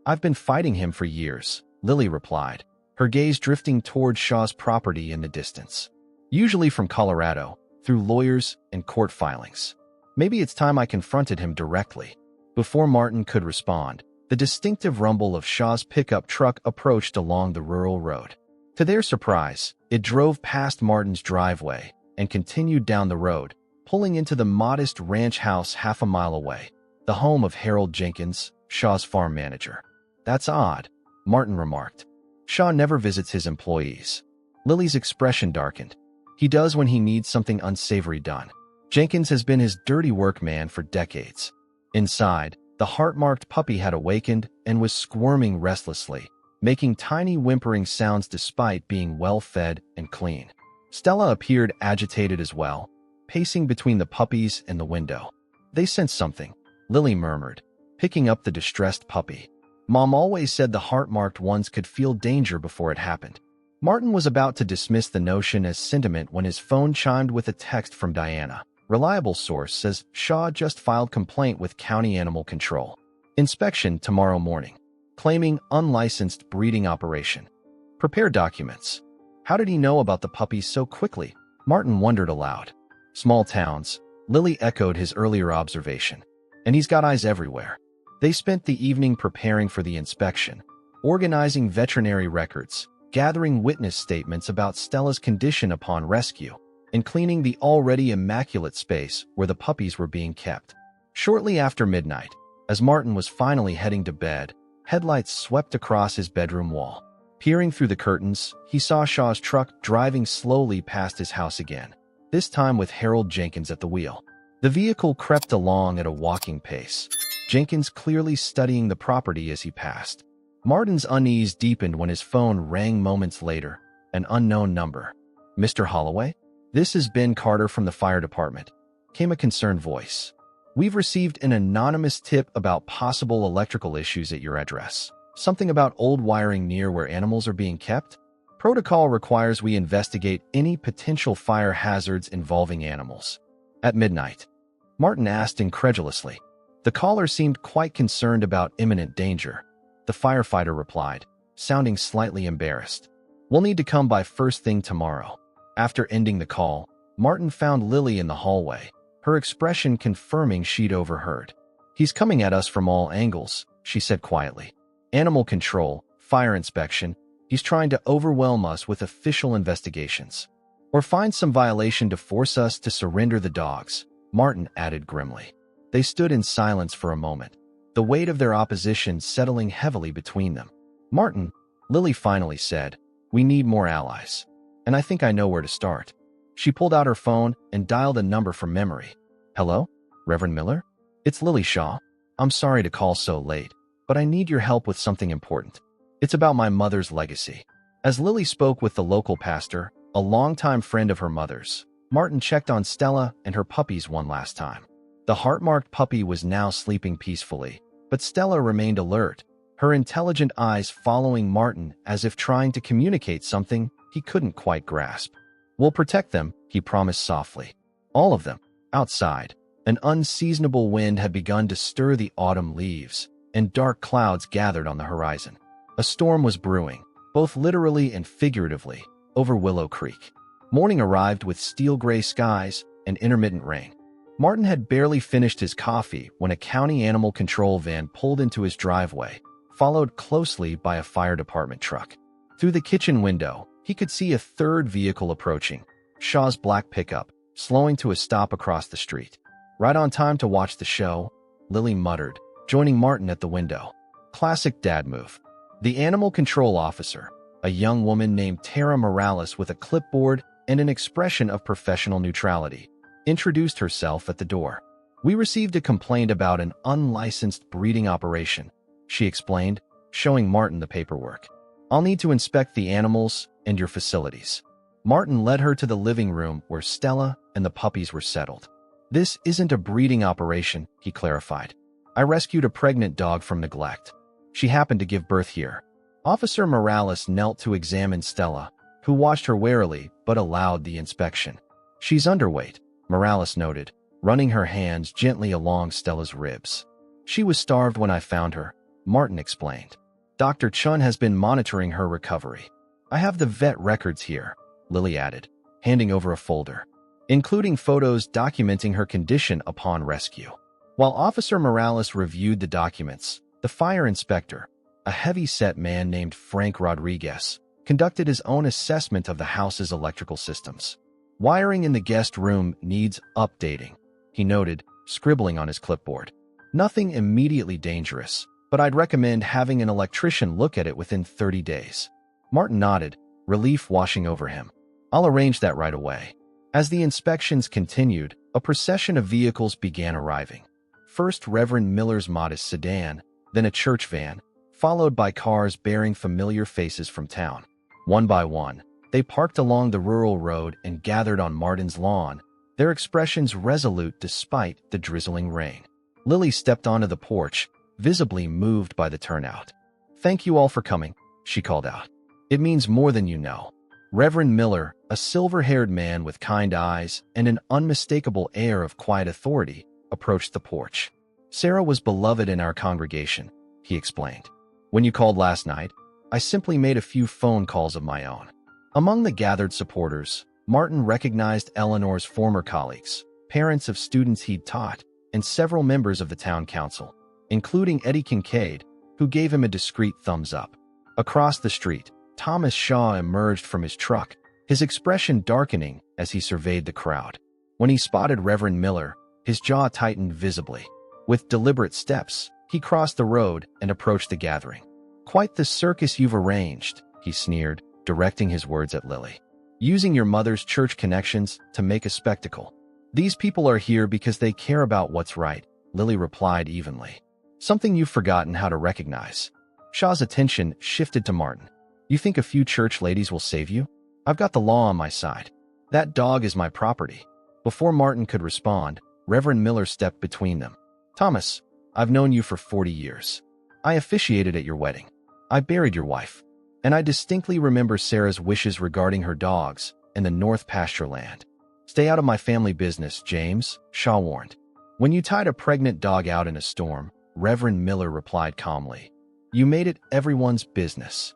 I've been fighting him for years, Lily replied, her gaze drifting toward Shaw's property in the distance. Usually from Colorado, through lawyers and court filings. Maybe it's time I confronted him directly. Before Martin could respond, the distinctive rumble of Shaw's pickup truck approached along the rural road. To their surprise, it drove past Martin's driveway and continued down the road, pulling into the modest ranch house half a mile away, the home of Harold Jenkins, Shaw's farm manager. That's odd, Martin remarked. Shaw never visits his employees. Lily's expression darkened. He does when he needs something unsavory done. Jenkins has been his dirty work man for decades. Inside, the heart-marked puppy had awakened and was squirming restlessly, making tiny whimpering sounds despite being well-fed and clean. Stella appeared agitated as well, pacing between the puppies and the window. They sensed something, Lily murmured, picking up the distressed puppy. Mom always said the heart-marked ones could feel danger before it happened. Martin was about to dismiss the notion as sentiment when his phone chimed with a text from Diana. Reliable source says Shaw just filed complaint with County Animal Control. Inspection tomorrow morning. Claiming unlicensed breeding operation. Prepare documents. How did he know about the puppies so quickly? Martin wondered aloud. Small towns. Lily echoed his earlier observation. And he's got eyes everywhere. They spent the evening preparing for the inspection, organizing veterinary records, gathering witness statements about Stella's condition upon rescue, and cleaning the already immaculate space where the puppies were being kept. Shortly after midnight, as Martin was finally heading to bed, headlights swept across his bedroom wall. Peering through the curtains, he saw Shaw's truck driving slowly past his house again, this time with Harold Jenkins at the wheel. The vehicle crept along at a walking pace, Jenkins clearly studying the property as he passed. Martin's unease deepened when his phone rang moments later, an unknown number. Mr. Holloway? This is Ben Carter from the fire department, came a concerned voice. We've received an anonymous tip about possible electrical issues at your address. Something about old wiring near where animals are being kept? Protocol requires we investigate any potential fire hazards involving animals. At midnight, Martin asked incredulously. The caller seemed quite concerned about imminent danger. The firefighter replied, sounding slightly embarrassed. We'll need to come by first thing tomorrow. After ending the call, Martin found Lily in the hallway, her expression confirming she'd overheard. He's coming at us from all angles, she said quietly. Animal control, fire inspection, he's trying to overwhelm us with official investigations. Or find some violation to force us to surrender the dogs, Martin added grimly. They stood in silence for a moment, the weight of their opposition settling heavily between them. Martin, Lily finally said, we need more allies. And I think I know where to start. She pulled out her phone and dialed a number from memory. Hello? Reverend Miller? It's Lily Shaw. I'm sorry to call so late, but I need your help with something important. It's about my mother's legacy. As Lily spoke with the local pastor, a longtime friend of her mother's, Martin checked on Stella and her puppies one last time. The heart-marked puppy was now sleeping peacefully, but Stella remained alert, her intelligent eyes following Martin as if trying to communicate something he couldn't quite grasp. We'll protect them, he promised softly. All of them. Outside, an unseasonable wind had begun to stir the autumn leaves, and dark clouds gathered on the horizon. A storm was brewing, both literally and figuratively, over Willow Creek. Morning arrived with steel-gray skies and intermittent rain. Martin had barely finished his coffee when a county animal control van pulled into his driveway, followed closely by a fire department truck. Through the kitchen window, he could see a third vehicle approaching, Shaw's black pickup, slowing to a stop across the street. "Right on time to watch the show," Lily muttered, joining Martin at the window. Classic dad move. The animal control officer, a young woman named Tara Morales with a clipboard and an expression of professional neutrality, introduced herself at the door. "We received a complaint about an unlicensed breeding operation," she explained, showing Martin the paperwork. "I'll need to inspect the animals and your facilities." Martin led her to the living room where Stella and the puppies were settled. "This isn't a breeding operation," he clarified. "I rescued a pregnant dog from neglect. She happened to give birth here." Officer Morales knelt to examine Stella, who watched her warily but allowed the inspection. "She's underweight," Morales noted, running her hands gently along Stella's ribs. "She was starved when I found her," Martin explained. "Dr. Chun has been monitoring her recovery." "I have the vet records here," Lily added, handing over a folder, including photos documenting her condition upon rescue. While Officer Morales reviewed the documents, the fire inspector, a heavy-set man named Frank Rodriguez, conducted his own assessment of the house's electrical systems. "Wiring in the guest room needs updating," he noted, scribbling on his clipboard. "Nothing immediately dangerous, but I'd recommend having an electrician look at it within 30 days. Martin nodded, relief washing over him. "I'll arrange that right away." As the inspections continued, a procession of vehicles began arriving. First Reverend Miller's modest sedan, then a church van, followed by cars bearing familiar faces from town. One by one, they parked along the rural road and gathered on Martin's lawn, their expressions resolute despite the drizzling rain. Lily stepped onto the porch, visibly moved by the turnout. "Thank you all for coming," she called out. "It means more than you know." Reverend Miller, a silver-haired man with kind eyes and an unmistakable air of quiet authority, approached the porch. "Sarah was beloved in our congregation," he explained. "When you called last night, I simply made a few phone calls of my own." Among the gathered supporters, Martin recognized Eleanor's former colleagues, parents of students he'd taught, and several members of the town council, including Eddie Kincaid, who gave him a discreet thumbs up. Across the street, Thomas Shaw emerged from his truck, his expression darkening as he surveyed the crowd. When he spotted Reverend Miller, his jaw tightened visibly. With deliberate steps, he crossed the road and approached the gathering. "Quite the circus you've arranged," he sneered, directing his words at Lily. "Using your mother's church connections to make a spectacle." "These people are here because they care about what's right," Lily replied evenly. "Something you've forgotten how to recognize." Shaw's attention shifted to Martin. "You think a few church ladies will save you? I've got the law on my side. That dog is my property." Before Martin could respond, Reverend Miller stepped between them. "Thomas, I've known you for 40 years. I officiated at your wedding. I buried your wife. And I distinctly remember Sarah's wishes regarding her dogs and the North pasture land." "Stay out of my family business, James," Shaw warned. "When you tied a pregnant dog out in a storm," Reverend Miller replied calmly, "you made it everyone's business."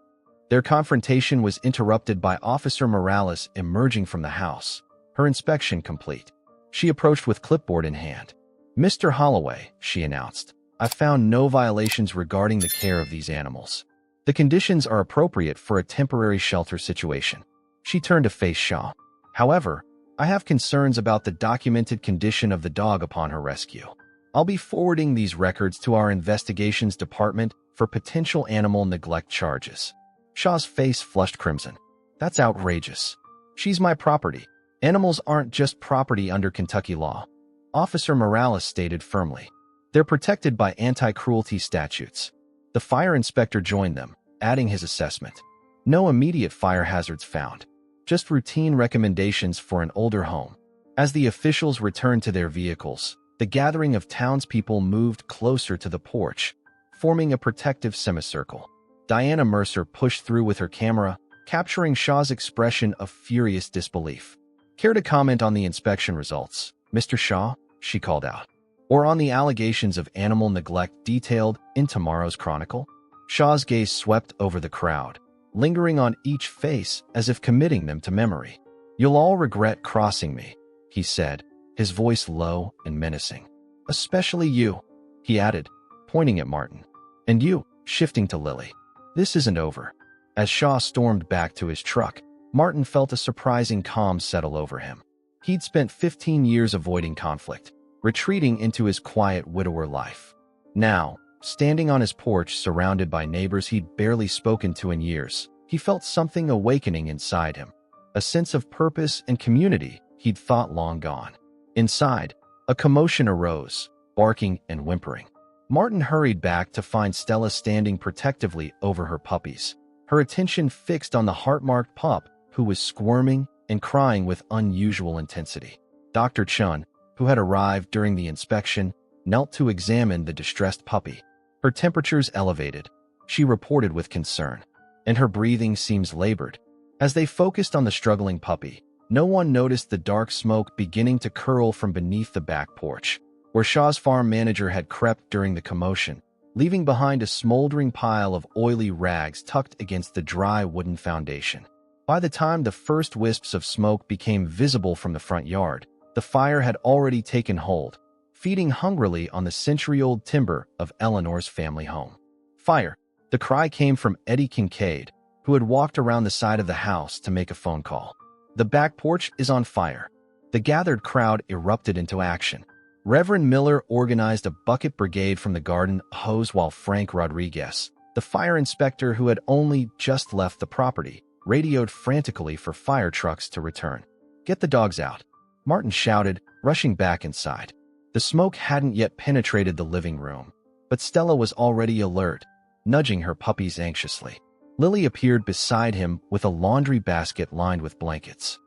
Their confrontation was interrupted by Officer Morales emerging from the house, her inspection complete. She approached with clipboard in hand. "Mr. Holloway," she announced, "I've found no violations regarding the care of these animals. The conditions are appropriate for a temporary shelter situation." She turned to face Shaw. "However, I have concerns about the documented condition of the dog upon her rescue. I'll be forwarding these records to our investigations department for potential animal neglect charges." Shaw's face flushed crimson. "That's outrageous. She's my property. Animals aren't just property under Kentucky law," Officer Morales stated firmly. "They're protected by anti-cruelty statutes." The fire inspector joined them, adding his assessment. "No immediate fire hazards found. Just routine recommendations for an older home." As the officials returned to their vehicles, the gathering of townspeople moved closer to the porch, forming a protective semicircle. Diana Mercer pushed through with her camera, capturing Shaw's expression of furious disbelief. "Care to comment on the inspection results, Mr. Shaw?" she called out. "Or on the allegations of animal neglect detailed in tomorrow's Chronicle?" Shaw's gaze swept over the crowd, lingering on each face as if committing them to memory. "You'll all regret crossing me," he said, his voice low and menacing. "Especially you," he added, pointing at Martin. "And you," shifting to Lily. This isn't over. As Shaw stormed back to his truck, Martin felt a surprising calm settle over him. He'd spent 15 years avoiding conflict, retreating into his quiet widower life. Now, standing on his porch surrounded by neighbors he'd barely spoken to in years, he felt something awakening inside him, a sense of purpose and community he'd thought long gone. Inside, a commotion arose, barking and whimpering. Martin hurried back to find Stella standing protectively over her puppies, her attention fixed on the heart-marked pup who was squirming and crying with unusual intensity. Dr. Chun, who had arrived during the inspection, knelt to examine the distressed puppy. Her temperatures elevated, she reported with concern, and her breathing seems labored. As they focused on the struggling puppy, no one noticed the dark smoke beginning to curl from beneath the back porch, where Shaw's farm manager had crept during the commotion, leaving behind a smoldering pile of oily rags tucked against the dry wooden foundation. By the time the first wisps of smoke became visible from the front yard, the fire had already taken hold, feeding hungrily on the century-old timber of Eleanor's family home. Fire! The cry came from Eddie Kincaid, who had walked around the side of the house to make a phone call. The back porch is on fire. The gathered crowd erupted into action. Reverend Miller organized a bucket brigade from the garden hose while Frank Rodriguez, the fire inspector who had only just left the property, radioed frantically for fire trucks to return. "Get the dogs out," Martin shouted, rushing back inside. The smoke hadn't yet penetrated the living room, but Stella was already alert, nudging her puppies anxiously. Lily appeared beside him with a laundry basket lined with blankets.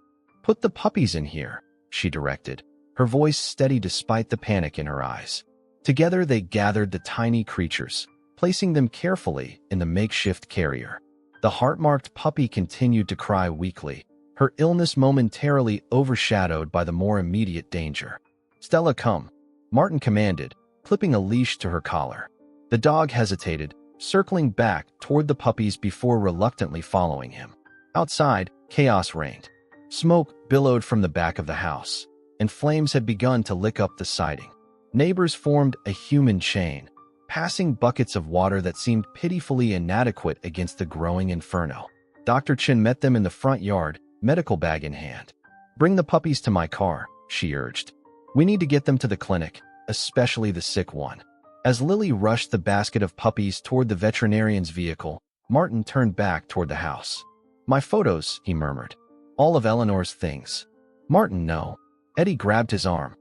"Put the puppies in here," she directed, her voice steady despite the panic in her eyes. Together they gathered the tiny creatures, placing them carefully in the makeshift carrier. The heart-marked puppy continued to cry weakly, her illness momentarily overshadowed by the more immediate danger. "Stella, come," Martin commanded, clipping a leash to her collar. The dog hesitated, circling back toward the puppies before reluctantly following him. Outside, chaos reigned. Smoke billowed from the back of the house, and flames had begun to lick up the siding. Neighbors formed a human chain, passing buckets of water that seemed pitifully inadequate against the growing inferno. Dr. Chin met them in the front yard, medical bag in hand. "Bring the puppies to my car," she urged. "We need to get them to the clinic, especially the sick one." As Lily rushed the basket of puppies toward the veterinarian's vehicle, Martin turned back toward the house. "My photos," he murmured. "All of Eleanor's things." "Martin, no." Eddie grabbed his arm.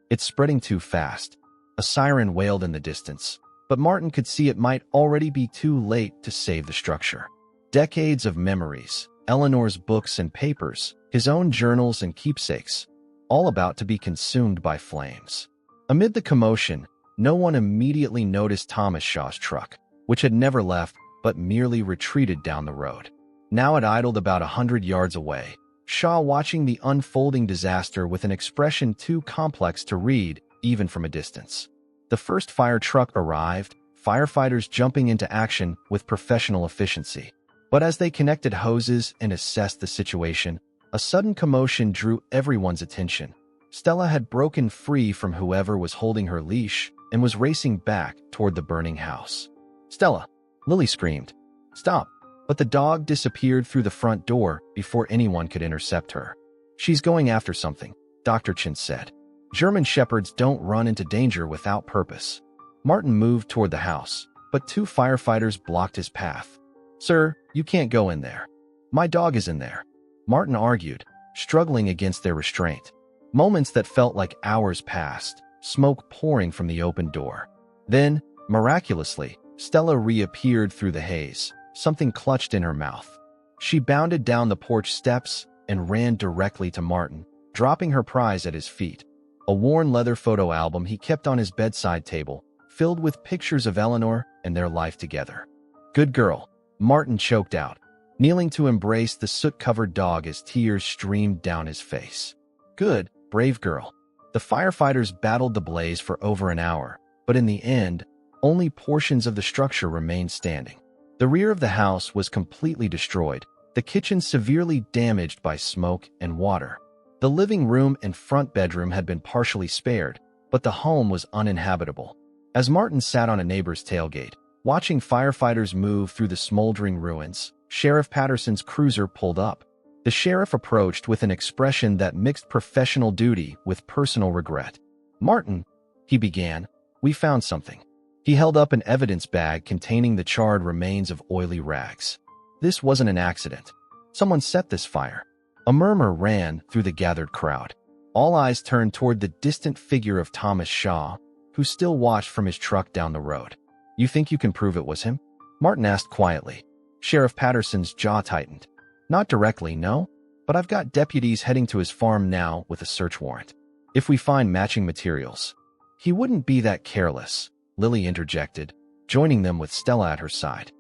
"It's spreading too fast." A siren wailed in the distance, but Martin could see it might already be too late to save the structure. Decades of memories, Eleanor's books and papers, his own journals and keepsakes, all about to be consumed by flames. Amid the commotion, no one immediately noticed Thomas Shaw's truck, which had never left but merely retreated down the road. Now it idled about 100 yards away, Shaw watching the unfolding disaster with an expression too complex to read even from a distance. The first fire truck arrived, firefighters jumping into action with professional efficiency. But as they connected hoses and assessed the situation, a sudden commotion drew everyone's attention. Stella had broken free from whoever was holding her leash and was racing back toward the burning house. "Stella!" Lily screamed. "Stop!" But the dog disappeared through the front door before anyone could intercept her. "She's going after something," Dr. Chin said. "German shepherds don't run into danger without purpose." Martin moved toward the house, but two firefighters blocked his path. "Sir, you can't go in there." "My dog is in there," Martin argued, struggling against their restraint. Moments that felt like hours passed, smoke pouring from the open door. Then, miraculously, Stella reappeared through the haze, something clutched in her mouth. She bounded down the porch steps and ran directly to Martin, dropping her prize at his feet. A worn leather photo album he kept on his bedside table, filled with pictures of Eleanor and their life together. "Good girl," Martin choked out, kneeling to embrace the soot-covered dog as tears streamed down his face. "Good, brave girl." The firefighters battled the blaze for over an hour, but in the end, only portions of the structure remained standing. The rear of the house was completely destroyed, the kitchen severely damaged by smoke and water. The living room and front bedroom had been partially spared, but the home was uninhabitable. As Martin sat on a neighbor's tailgate, Watching firefighters move through the smoldering ruins, Sheriff Patterson's cruiser pulled up. The sheriff approached with an expression that mixed professional duty with personal regret. "Martin," he began, "we found something." He held up an evidence bag containing the charred remains of oily rags. This wasn't an accident. Someone set this fire. A murmur ran through the gathered crowd. All eyes turned toward the distant figure of Thomas Shaw, who still watched from his truck down the road. "You think you can prove it was him?" Martin asked quietly. Sheriff Patterson's jaw tightened. "Not directly, no, but I've got deputies heading to his farm now with a search warrant. If we find matching materials." "He wouldn't be that careless," Lily interjected, joining them with Stella at her side.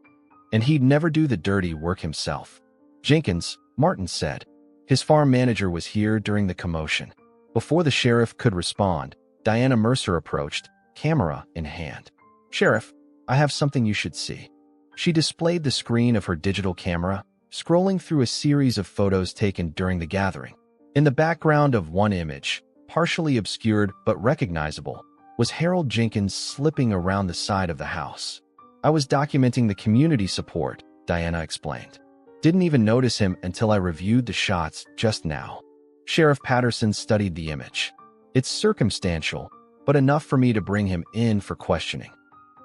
"And he'd never do the dirty work himself." "Jenkins," Martin said. His farm manager was here during the commotion. Before the sheriff could respond, Diana Mercer approached, camera in hand. "Sheriff, I have something you should see." She displayed the screen of her digital camera, scrolling through a series of photos taken during the gathering. In the background of one image, partially obscured but recognizable, was Harold Jenkins slipping around the side of the house. "I was documenting the community support," Diana explained. "Didn't even notice him until I reviewed the shots just now." Sheriff Patterson studied the image. "It's circumstantial, but enough for me to bring him in for questioning."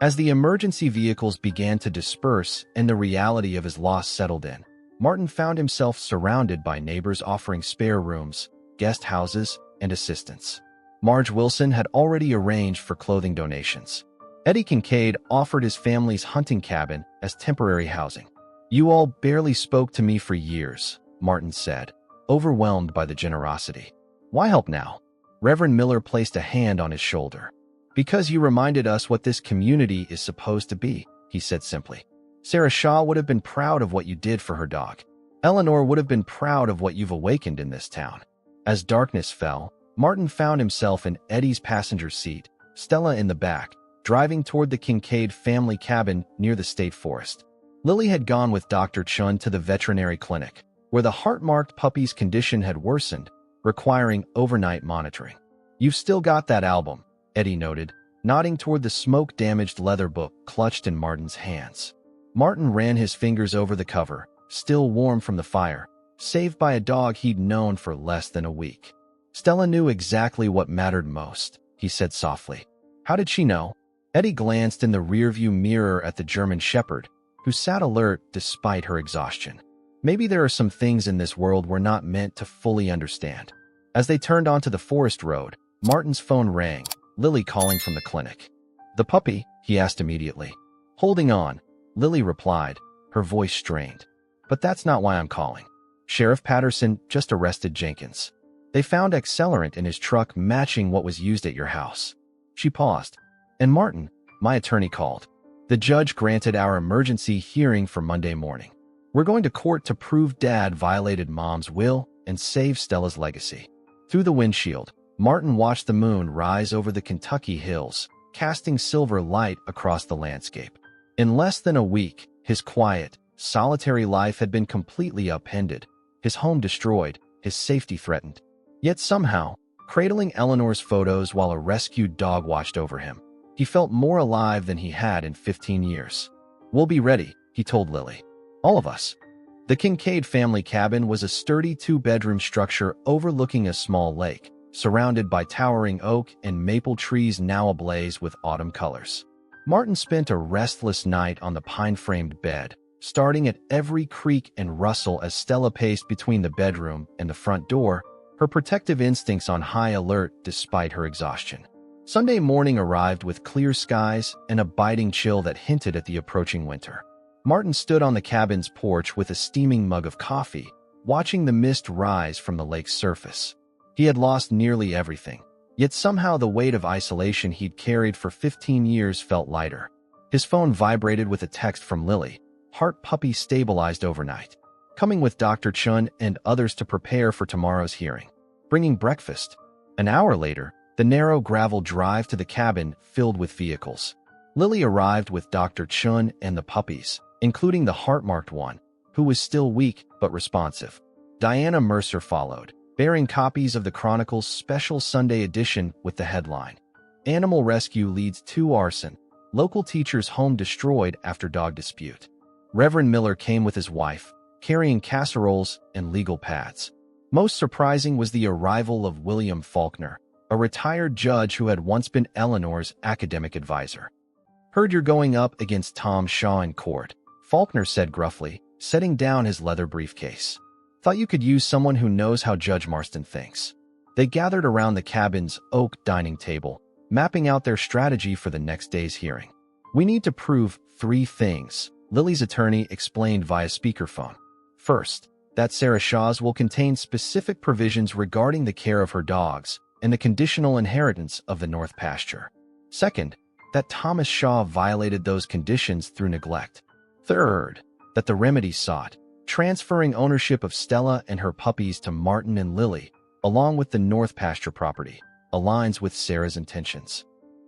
As the emergency vehicles began to disperse and the reality of his loss settled in, Martin found himself surrounded by neighbors offering spare rooms, guest houses, and assistance. Marge Wilson had already arranged for clothing donations. Eddie Kincaid offered his family's hunting cabin as temporary housing. "You all barely spoke to me for years," Martin said, overwhelmed by the generosity. "Why help now?" Reverend Miller placed a hand on his shoulder. "Because you reminded us what this community is supposed to be," he said simply. "Sarah Shaw would have been proud of what you did for her dog. Eleanor would have been proud of what you've awakened in this town." As darkness fell, Martin found himself in Eddie's passenger seat, Stella in the back, driving toward the Kincaid family cabin near the state forest. Lily had gone with Dr. Chun to the veterinary clinic, where the heart-marked puppy's condition had worsened, requiring overnight monitoring. "You've still got that album," Eddie noted, nodding toward the smoke-damaged leather book clutched in Martin's hands. Martin ran his fingers over the cover, still warm from the fire, saved by a dog he'd known for less than a week. "Stella knew exactly what mattered most," he said softly. "How did she know?" Eddie glanced in the rearview mirror at the German Shepherd, who sat alert despite her exhaustion. "Maybe there are some things in this world we're not meant to fully understand." As they turned onto the forest road, Martin's phone rang, Lily calling from the clinic. "The puppy?" he asked immediately. "Holding on," Lily replied, her voice strained. "But that's not why I'm calling. Sheriff Patterson just arrested Jenkins. They found accelerant in his truck matching what was used at your house." She paused. "And Martin, my attorney called. The judge granted our emergency hearing for Monday morning. We're going to court to prove Dad violated Mom's will and save Stella's legacy." Through the windshield, Martin watched the moon rise over the Kentucky hills, casting silver light across the landscape. In less than a week, his quiet, solitary life had been completely upended, his home destroyed, his safety threatened. Yet somehow, cradling Eleanor's photos while a rescued dog watched over him, he felt more alive than he had in 15 years. "We'll be ready," he told Lily. "All of us." The Kincaid family cabin was a sturdy two-bedroom structure overlooking a small lake, surrounded by towering oak and maple trees now ablaze with autumn colors. Martin spent a restless night on the pine-framed bed, starting at every creak and rustle as Stella paced between the bedroom and the front door, her protective instincts on high alert despite her exhaustion. Sunday morning arrived with clear skies and a biting chill that hinted at the approaching winter. Martin stood on the cabin's porch with a steaming mug of coffee, watching the mist rise from the lake's surface. He had lost nearly everything, yet somehow the weight of isolation he'd carried for 15 years felt lighter. His phone vibrated with a text from Lily, "Heart puppy stabilized overnight. Coming with Dr. Chun and others to prepare for tomorrow's hearing. Bringing breakfast." An hour later, the narrow gravel drive to the cabin filled with vehicles. Lily arrived with Dr. Chun and the puppies, including the heart-marked one, who was still weak but responsive. Diana Mercer followed, bearing copies of the Chronicle's special Sunday edition with the headline, "Animal Rescue Leads to Arson, Local teacher's home destroyed after dog dispute. Reverend Miller came with his wife, carrying casseroles and legal pads. Most surprising was the arrival of William Faulkner, a retired judge who had once been Eleanor's academic advisor. "Heard you're going up against Tom Shaw in court," Faulkner said gruffly, setting down his leather briefcase. "Thought you could use someone who knows how Judge Marston thinks." They gathered around the cabin's oak dining table, mapping out their strategy for the next day's hearing. "We need to prove 3 things," Lily's attorney explained via speakerphone. "First, that Sarah Shaw's will contain specific provisions regarding the care of her dogs and the conditional inheritance of the North Pasture. Second, that Thomas Shaw violated those conditions through neglect. Third, that the remedy sought, transferring ownership of Stella and her puppies to Martin and Lily, along with the North Pasture property, aligns with Sarah's intentions."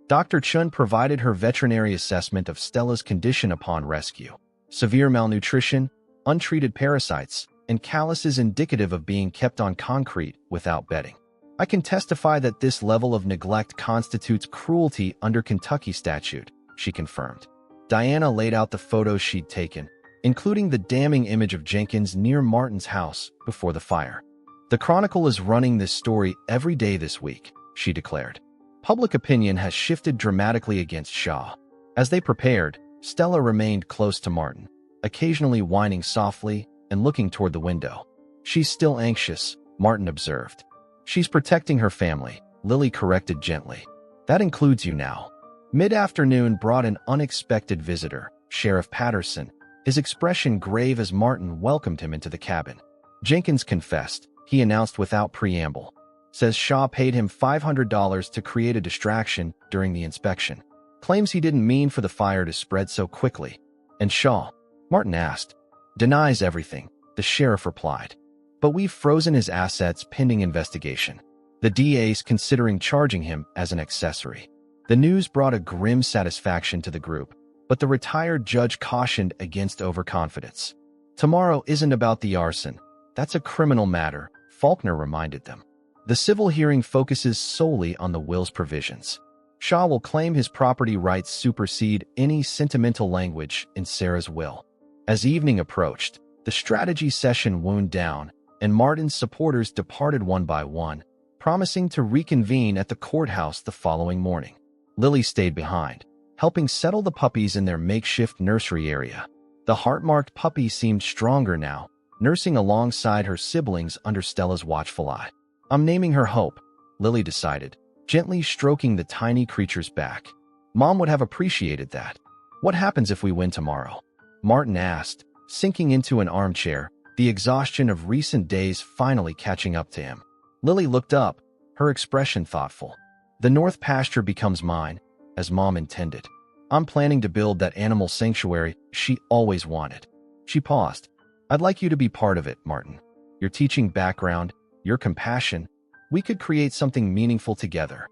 Dr. Chun provided her veterinary assessment of Stella's condition upon rescue: severe malnutrition, untreated parasites, and calluses indicative of being kept on concrete without bedding. "I can testify that this level of neglect constitutes cruelty under Kentucky statute," she confirmed. Diana laid out the photos she'd taken, including the damning image of Jenkins near Martin's house before the fire. "The Chronicle is running this story every day this week," she declared. Public opinion has shifted dramatically against Shaw. As they prepared, Stella remained close to Martin, occasionally whining softly and looking toward the window. "She's still anxious," Martin observed. "She's protecting her family," Lily corrected gently. "That includes you now." Mid-afternoon brought an unexpected visitor, Sheriff Patterson, his expression grave as Martin welcomed him into the cabin. "Jenkins confessed," he announced without preamble. "Says Shaw paid him $500 to create a distraction during the inspection. Claims he didn't mean for the fire to spread so quickly." "And Shaw?" Martin asked. "Denies everything," the sheriff replied. "But we've frozen his assets pending investigation. The DA's considering charging him as an accessory." The news brought a grim satisfaction to the group, but the retired judge cautioned against overconfidence. "Tomorrow isn't about the arson. That's a criminal matter," Faulkner reminded them. "The civil hearing focuses solely on the will's provisions. Shaw will claim his property rights supersede any sentimental language in Sarah's will." As evening approached, the strategy session wound down, and Martin's supporters departed one by one, promising to reconvene at the courthouse the following morning. Lily stayed behind, helping settle the puppies in their makeshift nursery area. The heart-marked puppy seemed stronger now, nursing alongside her siblings under Stella's watchful eye. "I'm naming her Hope," Lily decided, gently stroking the tiny creature's back. "Mom would have appreciated that." "What happens if we win tomorrow?" Martin asked, sinking into an armchair, the exhaustion of recent days finally catching up to him. Lily looked up, her expression thoughtful. "The North Pasture becomes mine, as Mom intended. I'm planning to build that animal sanctuary she always wanted." She paused. "I'd like you to be part of it, Martin. Your teaching background, your compassion, we could create something meaningful together."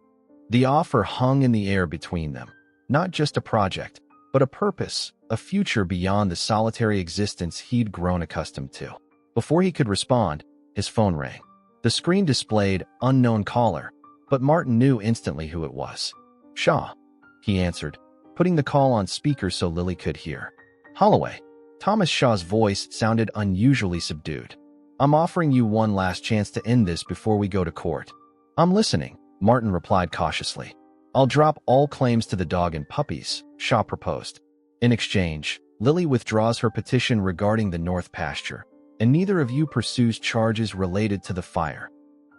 The offer hung in the air between them. Not just a project, but a purpose, a future beyond the solitary existence he'd grown accustomed to. Before he could respond, his phone rang. The screen displayed unknown caller, but Martin knew instantly who it was. "Shaw," he answered, putting the call on speaker so Lily could hear. "Holloway." Thomas Shaw's voice sounded unusually subdued. "I'm offering you one last chance to end this before we go to court." "I'm listening," Martin replied cautiously. "I'll drop all claims to the dog and puppies," Shaw proposed. "In exchange, Lily withdraws her petition regarding the North Pasture, and neither of you pursues charges related to the fire."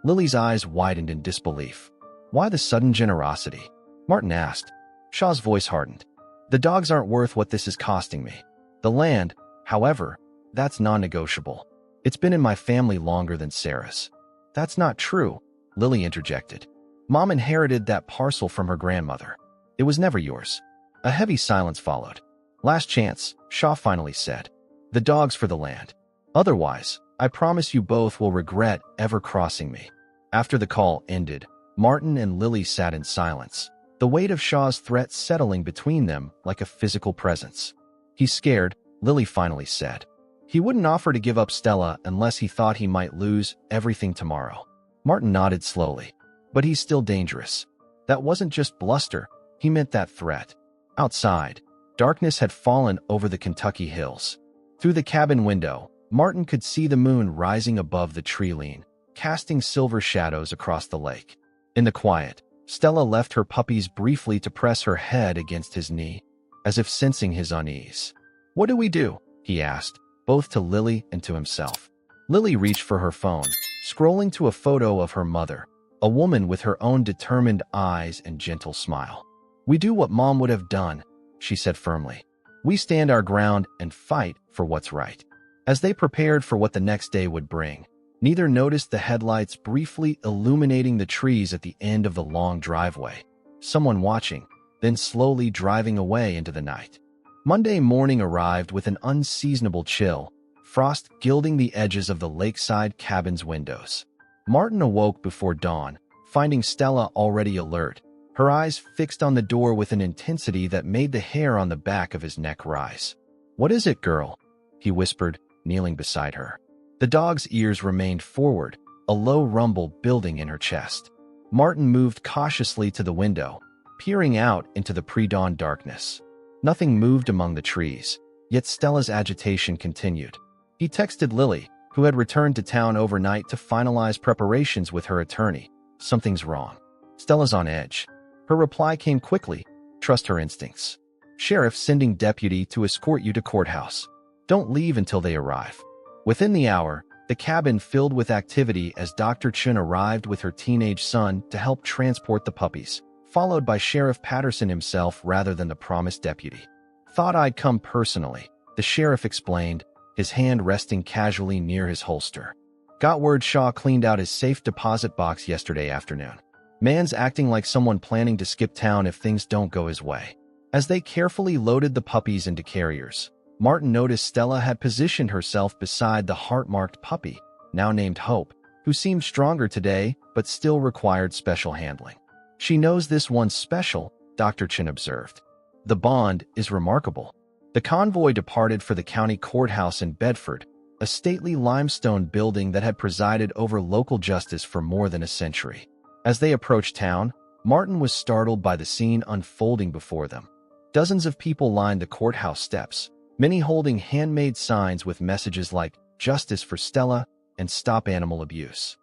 Lily's eyes widened in disbelief. "Why the sudden generosity?" Martin asked. Shaw's voice hardened. "The dogs aren't worth what this is costing me. The land, however, that's non-negotiable. It's been in my family longer than Sarah's." "That's not true," Lily interjected. "Mom inherited that parcel from her grandmother. It was never yours." A heavy silence followed. "Last chance," Shaw finally said. "The dogs for the land. Otherwise, I promise you both will regret ever crossing me." After the call ended, Martin and Lily sat in silence, the weight of Shaw's threat settling between them like a physical presence. "He's scared," Lily finally said. "He wouldn't offer to give up Stella unless he thought he might lose everything tomorrow." Martin nodded slowly. "But he's still dangerous. That wasn't just bluster, he meant that threat." Outside, darkness had fallen over the Kentucky hills. Through the cabin window, Martin could see the moon rising above the tree line, casting silver shadows across the lake. In the quiet, Stella left her puppies briefly to press her head against his knee, as if sensing his unease. "What do we do?" he asked, both to Lily and to himself. Lily reached for her phone, scrolling to a photo of her mother, a woman with her own determined eyes and gentle smile. "We do what Mom would have done," she said firmly. "We stand our ground and fight for what's right." As they prepared for what the next day would bring, neither noticed the headlights briefly illuminating the trees at the end of the long driveway. Someone watching, then slowly driving away into the night. Monday morning arrived with an unseasonable chill, frost gilding the edges of the lakeside cabin's windows. Martin awoke before dawn, finding Stella already alert, her eyes fixed on the door with an intensity that made the hair on the back of his neck rise. "What is it, girl?" he whispered, kneeling beside her. The dog's ears remained forward, a low rumble building in her chest. Martin moved cautiously to the window, peering out into the pre-dawn darkness. Nothing moved among the trees, yet Stella's agitation continued. He texted Lily, who had returned to town overnight to finalize preparations with her attorney. "Something's wrong. Stella's on edge." Her reply came quickly. "Trust her instincts. Sheriff sending deputy to escort you to courthouse. Don't leave until they arrive." Within the hour, the cabin filled with activity as Dr. Chun arrived with her teenage son to help transport the puppies, followed by Sheriff Patterson himself rather than the promised deputy. "Thought I'd come personally," the sheriff explained, his hand resting casually near his holster. "Got word Shaw cleaned out his safe deposit box yesterday afternoon. Man's acting like someone planning to skip town if things don't go his way." As they carefully loaded the puppies into carriers, Martin noticed Stella had positioned herself beside the heart-marked puppy, now named Hope, who seemed stronger today but still required special handling. "She knows this one's special," Dr. Chin observed. "The bond is remarkable." The convoy departed for the county courthouse in Bedford, a stately limestone building that had presided over local justice for more than a century. As they approached town, Martin was startled by the scene unfolding before them. Dozens of people lined the courthouse steps, many holding handmade signs with messages like "Justice for Stella" and "Stop Animal Abuse."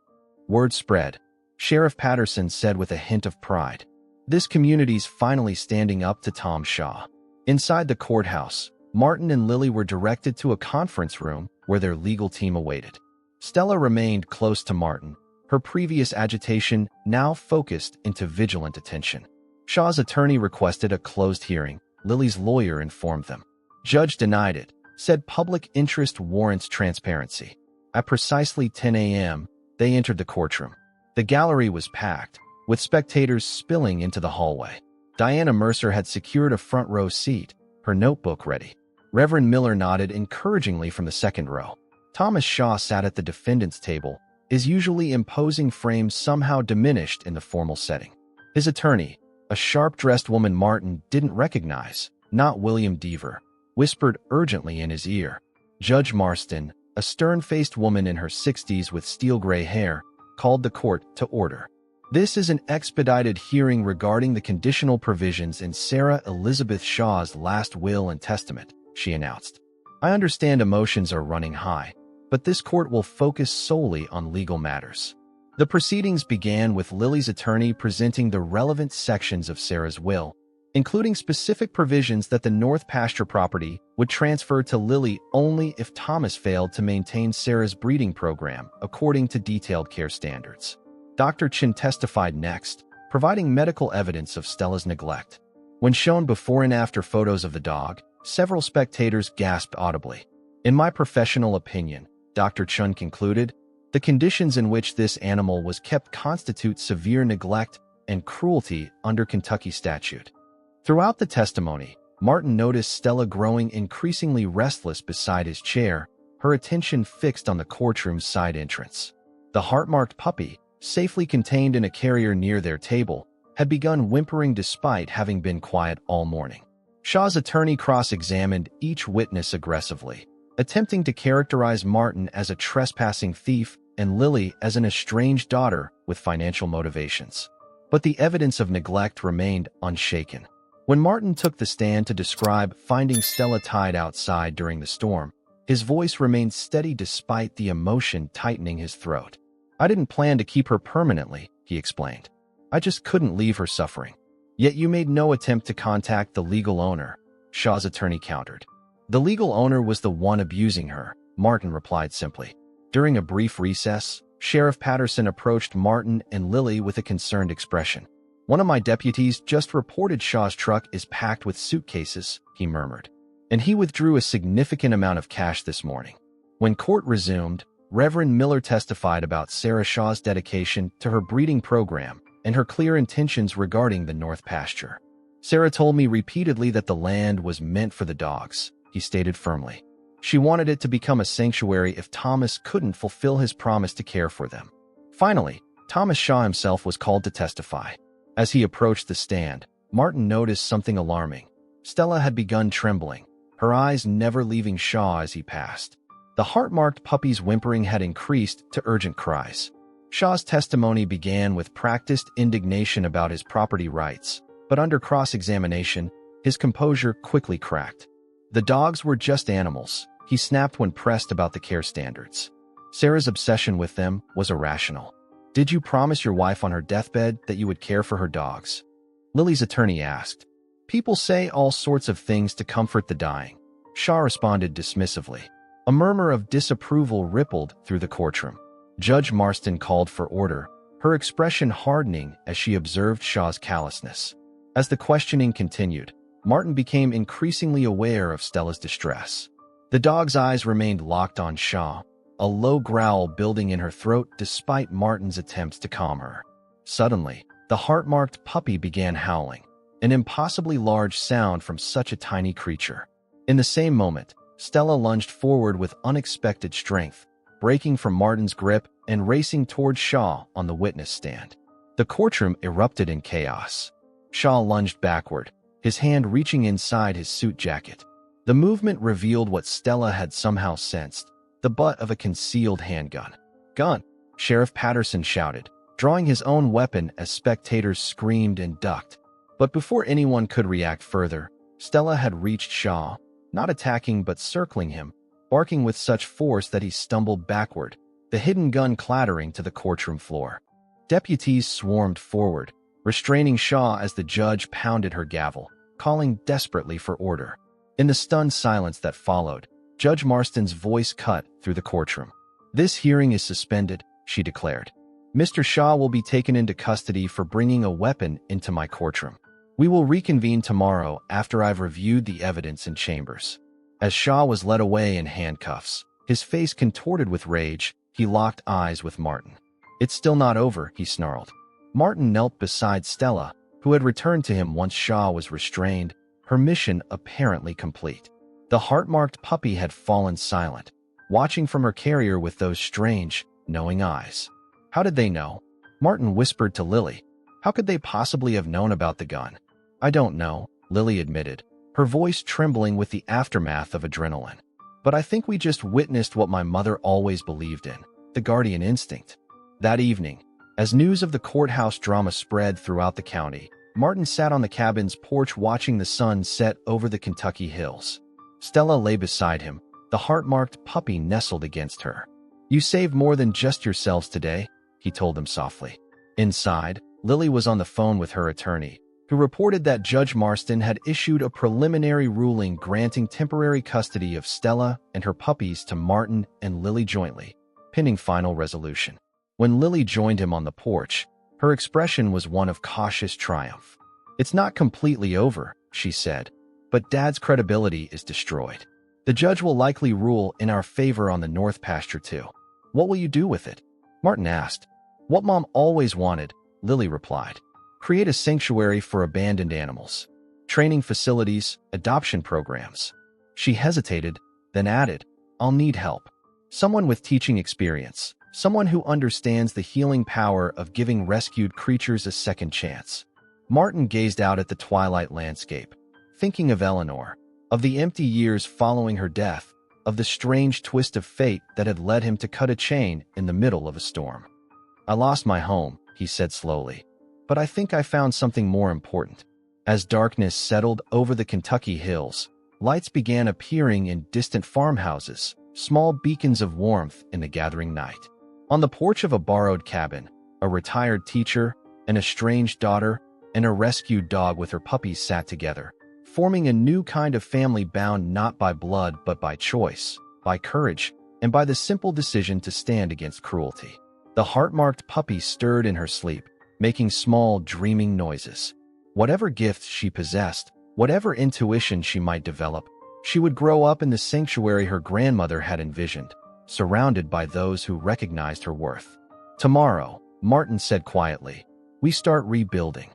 Word spread. Sheriff Patterson said with a hint of pride, "This community's finally standing up to Tom Shaw." Inside the courthouse, Martin and Lily were directed to a conference room where their legal team awaited. Stella remained close to Martin, her previous agitation now focused into vigilant attention. Shaw's attorney requested a closed hearing, Lily's lawyer informed them. Judge denied it, said public interest warrants transparency. At precisely 10 a.m., they entered the courtroom. The gallery was packed, with spectators spilling into the hallway. Diana Mercer had secured a front row seat, her notebook ready. Reverend Miller nodded encouragingly from the second row. Thomas Shaw sat at the defendant's table, his usually imposing frame somehow diminished in the formal setting. His attorney, a sharp-dressed woman Martin didn't recognize, not William Deaver, whispered urgently in his ear. Judge Marston, a stern-faced woman in her 60s with steel-gray hair, called the court to order. "This is an expedited hearing regarding the conditional provisions in Sarah Elizabeth Shaw's last will and testament," she announced. "I understand emotions are running high, but this court will focus solely on legal matters." The proceedings began with Lily's attorney presenting the relevant sections of Sarah's will, including specific provisions that the North Pasture property would transfer to Lily only if Thomas failed to maintain Sarah's breeding program according to detailed care standards. Dr. Chin testified next, providing medical evidence of Stella's neglect. When shown before and after photos of the dog, several spectators gasped audibly. "In my professional opinion," Dr. Chun concluded, "the conditions in which this animal was kept constitute severe neglect and cruelty under Kentucky statute." Throughout the testimony, Martin noticed Stella growing increasingly restless beside his chair, her attention fixed on the courtroom's side entrance. The heart-marked puppy, safely contained in a carrier near their table, had begun whimpering despite having been quiet all morning. Shaw's attorney cross-examined each witness aggressively, attempting to characterize Martin as a trespassing thief and Lily as an estranged daughter with financial motivations. But the evidence of neglect remained unshaken. When Martin took the stand to describe finding Stella tied outside during the storm, his voice remained steady despite the emotion tightening his throat. "I didn't plan to keep her permanently," he explained. "I just couldn't leave her suffering." "Yet you made no attempt to contact the legal owner," Shaw's attorney countered. "The legal owner was the one abusing her," Martin replied simply. During a brief recess, Sheriff Patterson approached Martin and Lily with a concerned expression. "One of my deputies just reported Shaw's truck is packed with suitcases," he murmured. "And he withdrew a significant amount of cash this morning." When court resumed, Reverend Miller testified about Sarah Shaw's dedication to her breeding program and her clear intentions regarding the North Pasture. "Sarah told me repeatedly that the land was meant for the dogs," he stated firmly. "She wanted it to become a sanctuary if Thomas couldn't fulfill his promise to care for them." Finally, Thomas Shaw himself was called to testify. As he approached the stand, Martin noticed something alarming. Stella had begun trembling, her eyes never leaving Shaw as he passed. The heart-marked puppy's whimpering had increased to urgent cries. Shaw's testimony began with practiced indignation about his property rights, but under cross-examination, his composure quickly cracked. "The dogs were just animals," he snapped when pressed about the care standards. "Sarah's obsession with them was irrational. Did you promise your wife on her deathbed that you would care for her dogs?" Lily's attorney asked. "People say all sorts of things to comfort the dying," Shaw responded dismissively. A murmur of disapproval rippled through the courtroom. Judge Marston called for order, her expression hardening as she observed Shaw's callousness. As the questioning continued, Martin became increasingly aware of Stella's distress. The dog's eyes remained locked on Shaw, a low growl building in her throat despite Martin's attempts to calm her. Suddenly, the heart-marked puppy began howling, an impossibly large sound from such a tiny creature. In the same moment, Stella lunged forward with unexpected strength, breaking from Martin's grip and racing toward Shaw on the witness stand. The courtroom erupted in chaos. Shaw lunged backward, his hand reaching inside his suit jacket. The movement revealed what Stella had somehow sensed: the butt of a concealed handgun. "Gun!" Sheriff Patterson shouted, drawing his own weapon as spectators screamed and ducked. But before anyone could react further, Stella had reached Shaw, not attacking but circling him, barking with such force that he stumbled backward, the hidden gun clattering to the courtroom floor. Deputies swarmed forward, restraining Shaw as the judge pounded her gavel, calling desperately for order. In the stunned silence that followed, Judge Marston's voice cut through the courtroom. "This hearing is suspended," she declared. "Mr. Shaw will be taken into custody for bringing a weapon into my courtroom. We will reconvene tomorrow after I've reviewed the evidence in chambers." As Shaw was led away in handcuffs, his face contorted with rage, he locked eyes with Martin. "It's still not over," he snarled. Martin knelt beside Stella, who had returned to him once Shaw was restrained, her mission apparently complete. The heart-marked puppy had fallen silent, watching from her carrier with those strange, knowing eyes. "How did they know?" Martin whispered to Lily. "How could they possibly have known about the gun?" "I don't know," Lily admitted, her voice trembling with the aftermath of adrenaline. "But I think we just witnessed what my mother always believed in, the guardian instinct." That evening, as news of the courthouse drama spread throughout the county, Martin sat on the cabin's porch watching the sun set over the Kentucky hills. Stella lay beside him, the heart-marked puppy nestled against her. "You saved more than just yourselves today," he told them softly. Inside, Lily was on the phone with her attorney, who reported that Judge Marston had issued a preliminary ruling granting temporary custody of Stella and her puppies to Martin and Lily jointly, pending final resolution. When Lily joined him on the porch, her expression was one of cautious triumph. "It's not completely over," she said, "but Dad's credibility is destroyed. The judge will likely rule in our favor on the North Pasture too." "What will you do with it?" Martin asked. "What Mom always wanted," Lily replied. "Create a sanctuary for abandoned animals. Training facilities, adoption programs." She hesitated, then added, "I'll need help. Someone with teaching experience. Someone who understands the healing power of giving rescued creatures a second chance." Martin gazed out at the twilight landscape, thinking of Eleanor, of the empty years following her death, of the strange twist of fate that had led him to cut a chain in the middle of a storm. "I lost my home," he said slowly, "but I think I found something more important. As darkness settled over the Kentucky hills, lights began appearing in distant farmhouses, small beacons of warmth in the gathering night. On the porch of a borrowed cabin, a retired teacher, an estranged daughter, and a rescued dog with her puppies sat together, forming a new kind of family bound not by blood but by choice, by courage, and by the simple decision to stand against cruelty. The heart-marked puppy stirred in her sleep, making small, dreaming noises. Whatever gifts she possessed, whatever intuition she might develop, she would grow up in the sanctuary her grandmother had envisioned, surrounded by those who recognized her worth. "Tomorrow," Martin said quietly, "we start rebuilding."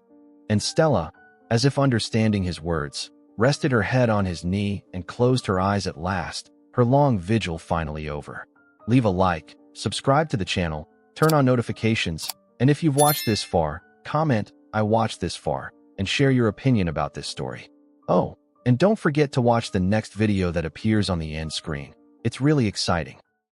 And Stella, as if understanding his words, rested her head on his knee and closed her eyes at last, her long vigil finally over. Leave a like, subscribe to the channel, turn on notifications, and if you've watched this far, comment, "I watched this far," and share your opinion about this story. Oh, and don't forget to watch the next video that appears on the end screen. It's really exciting.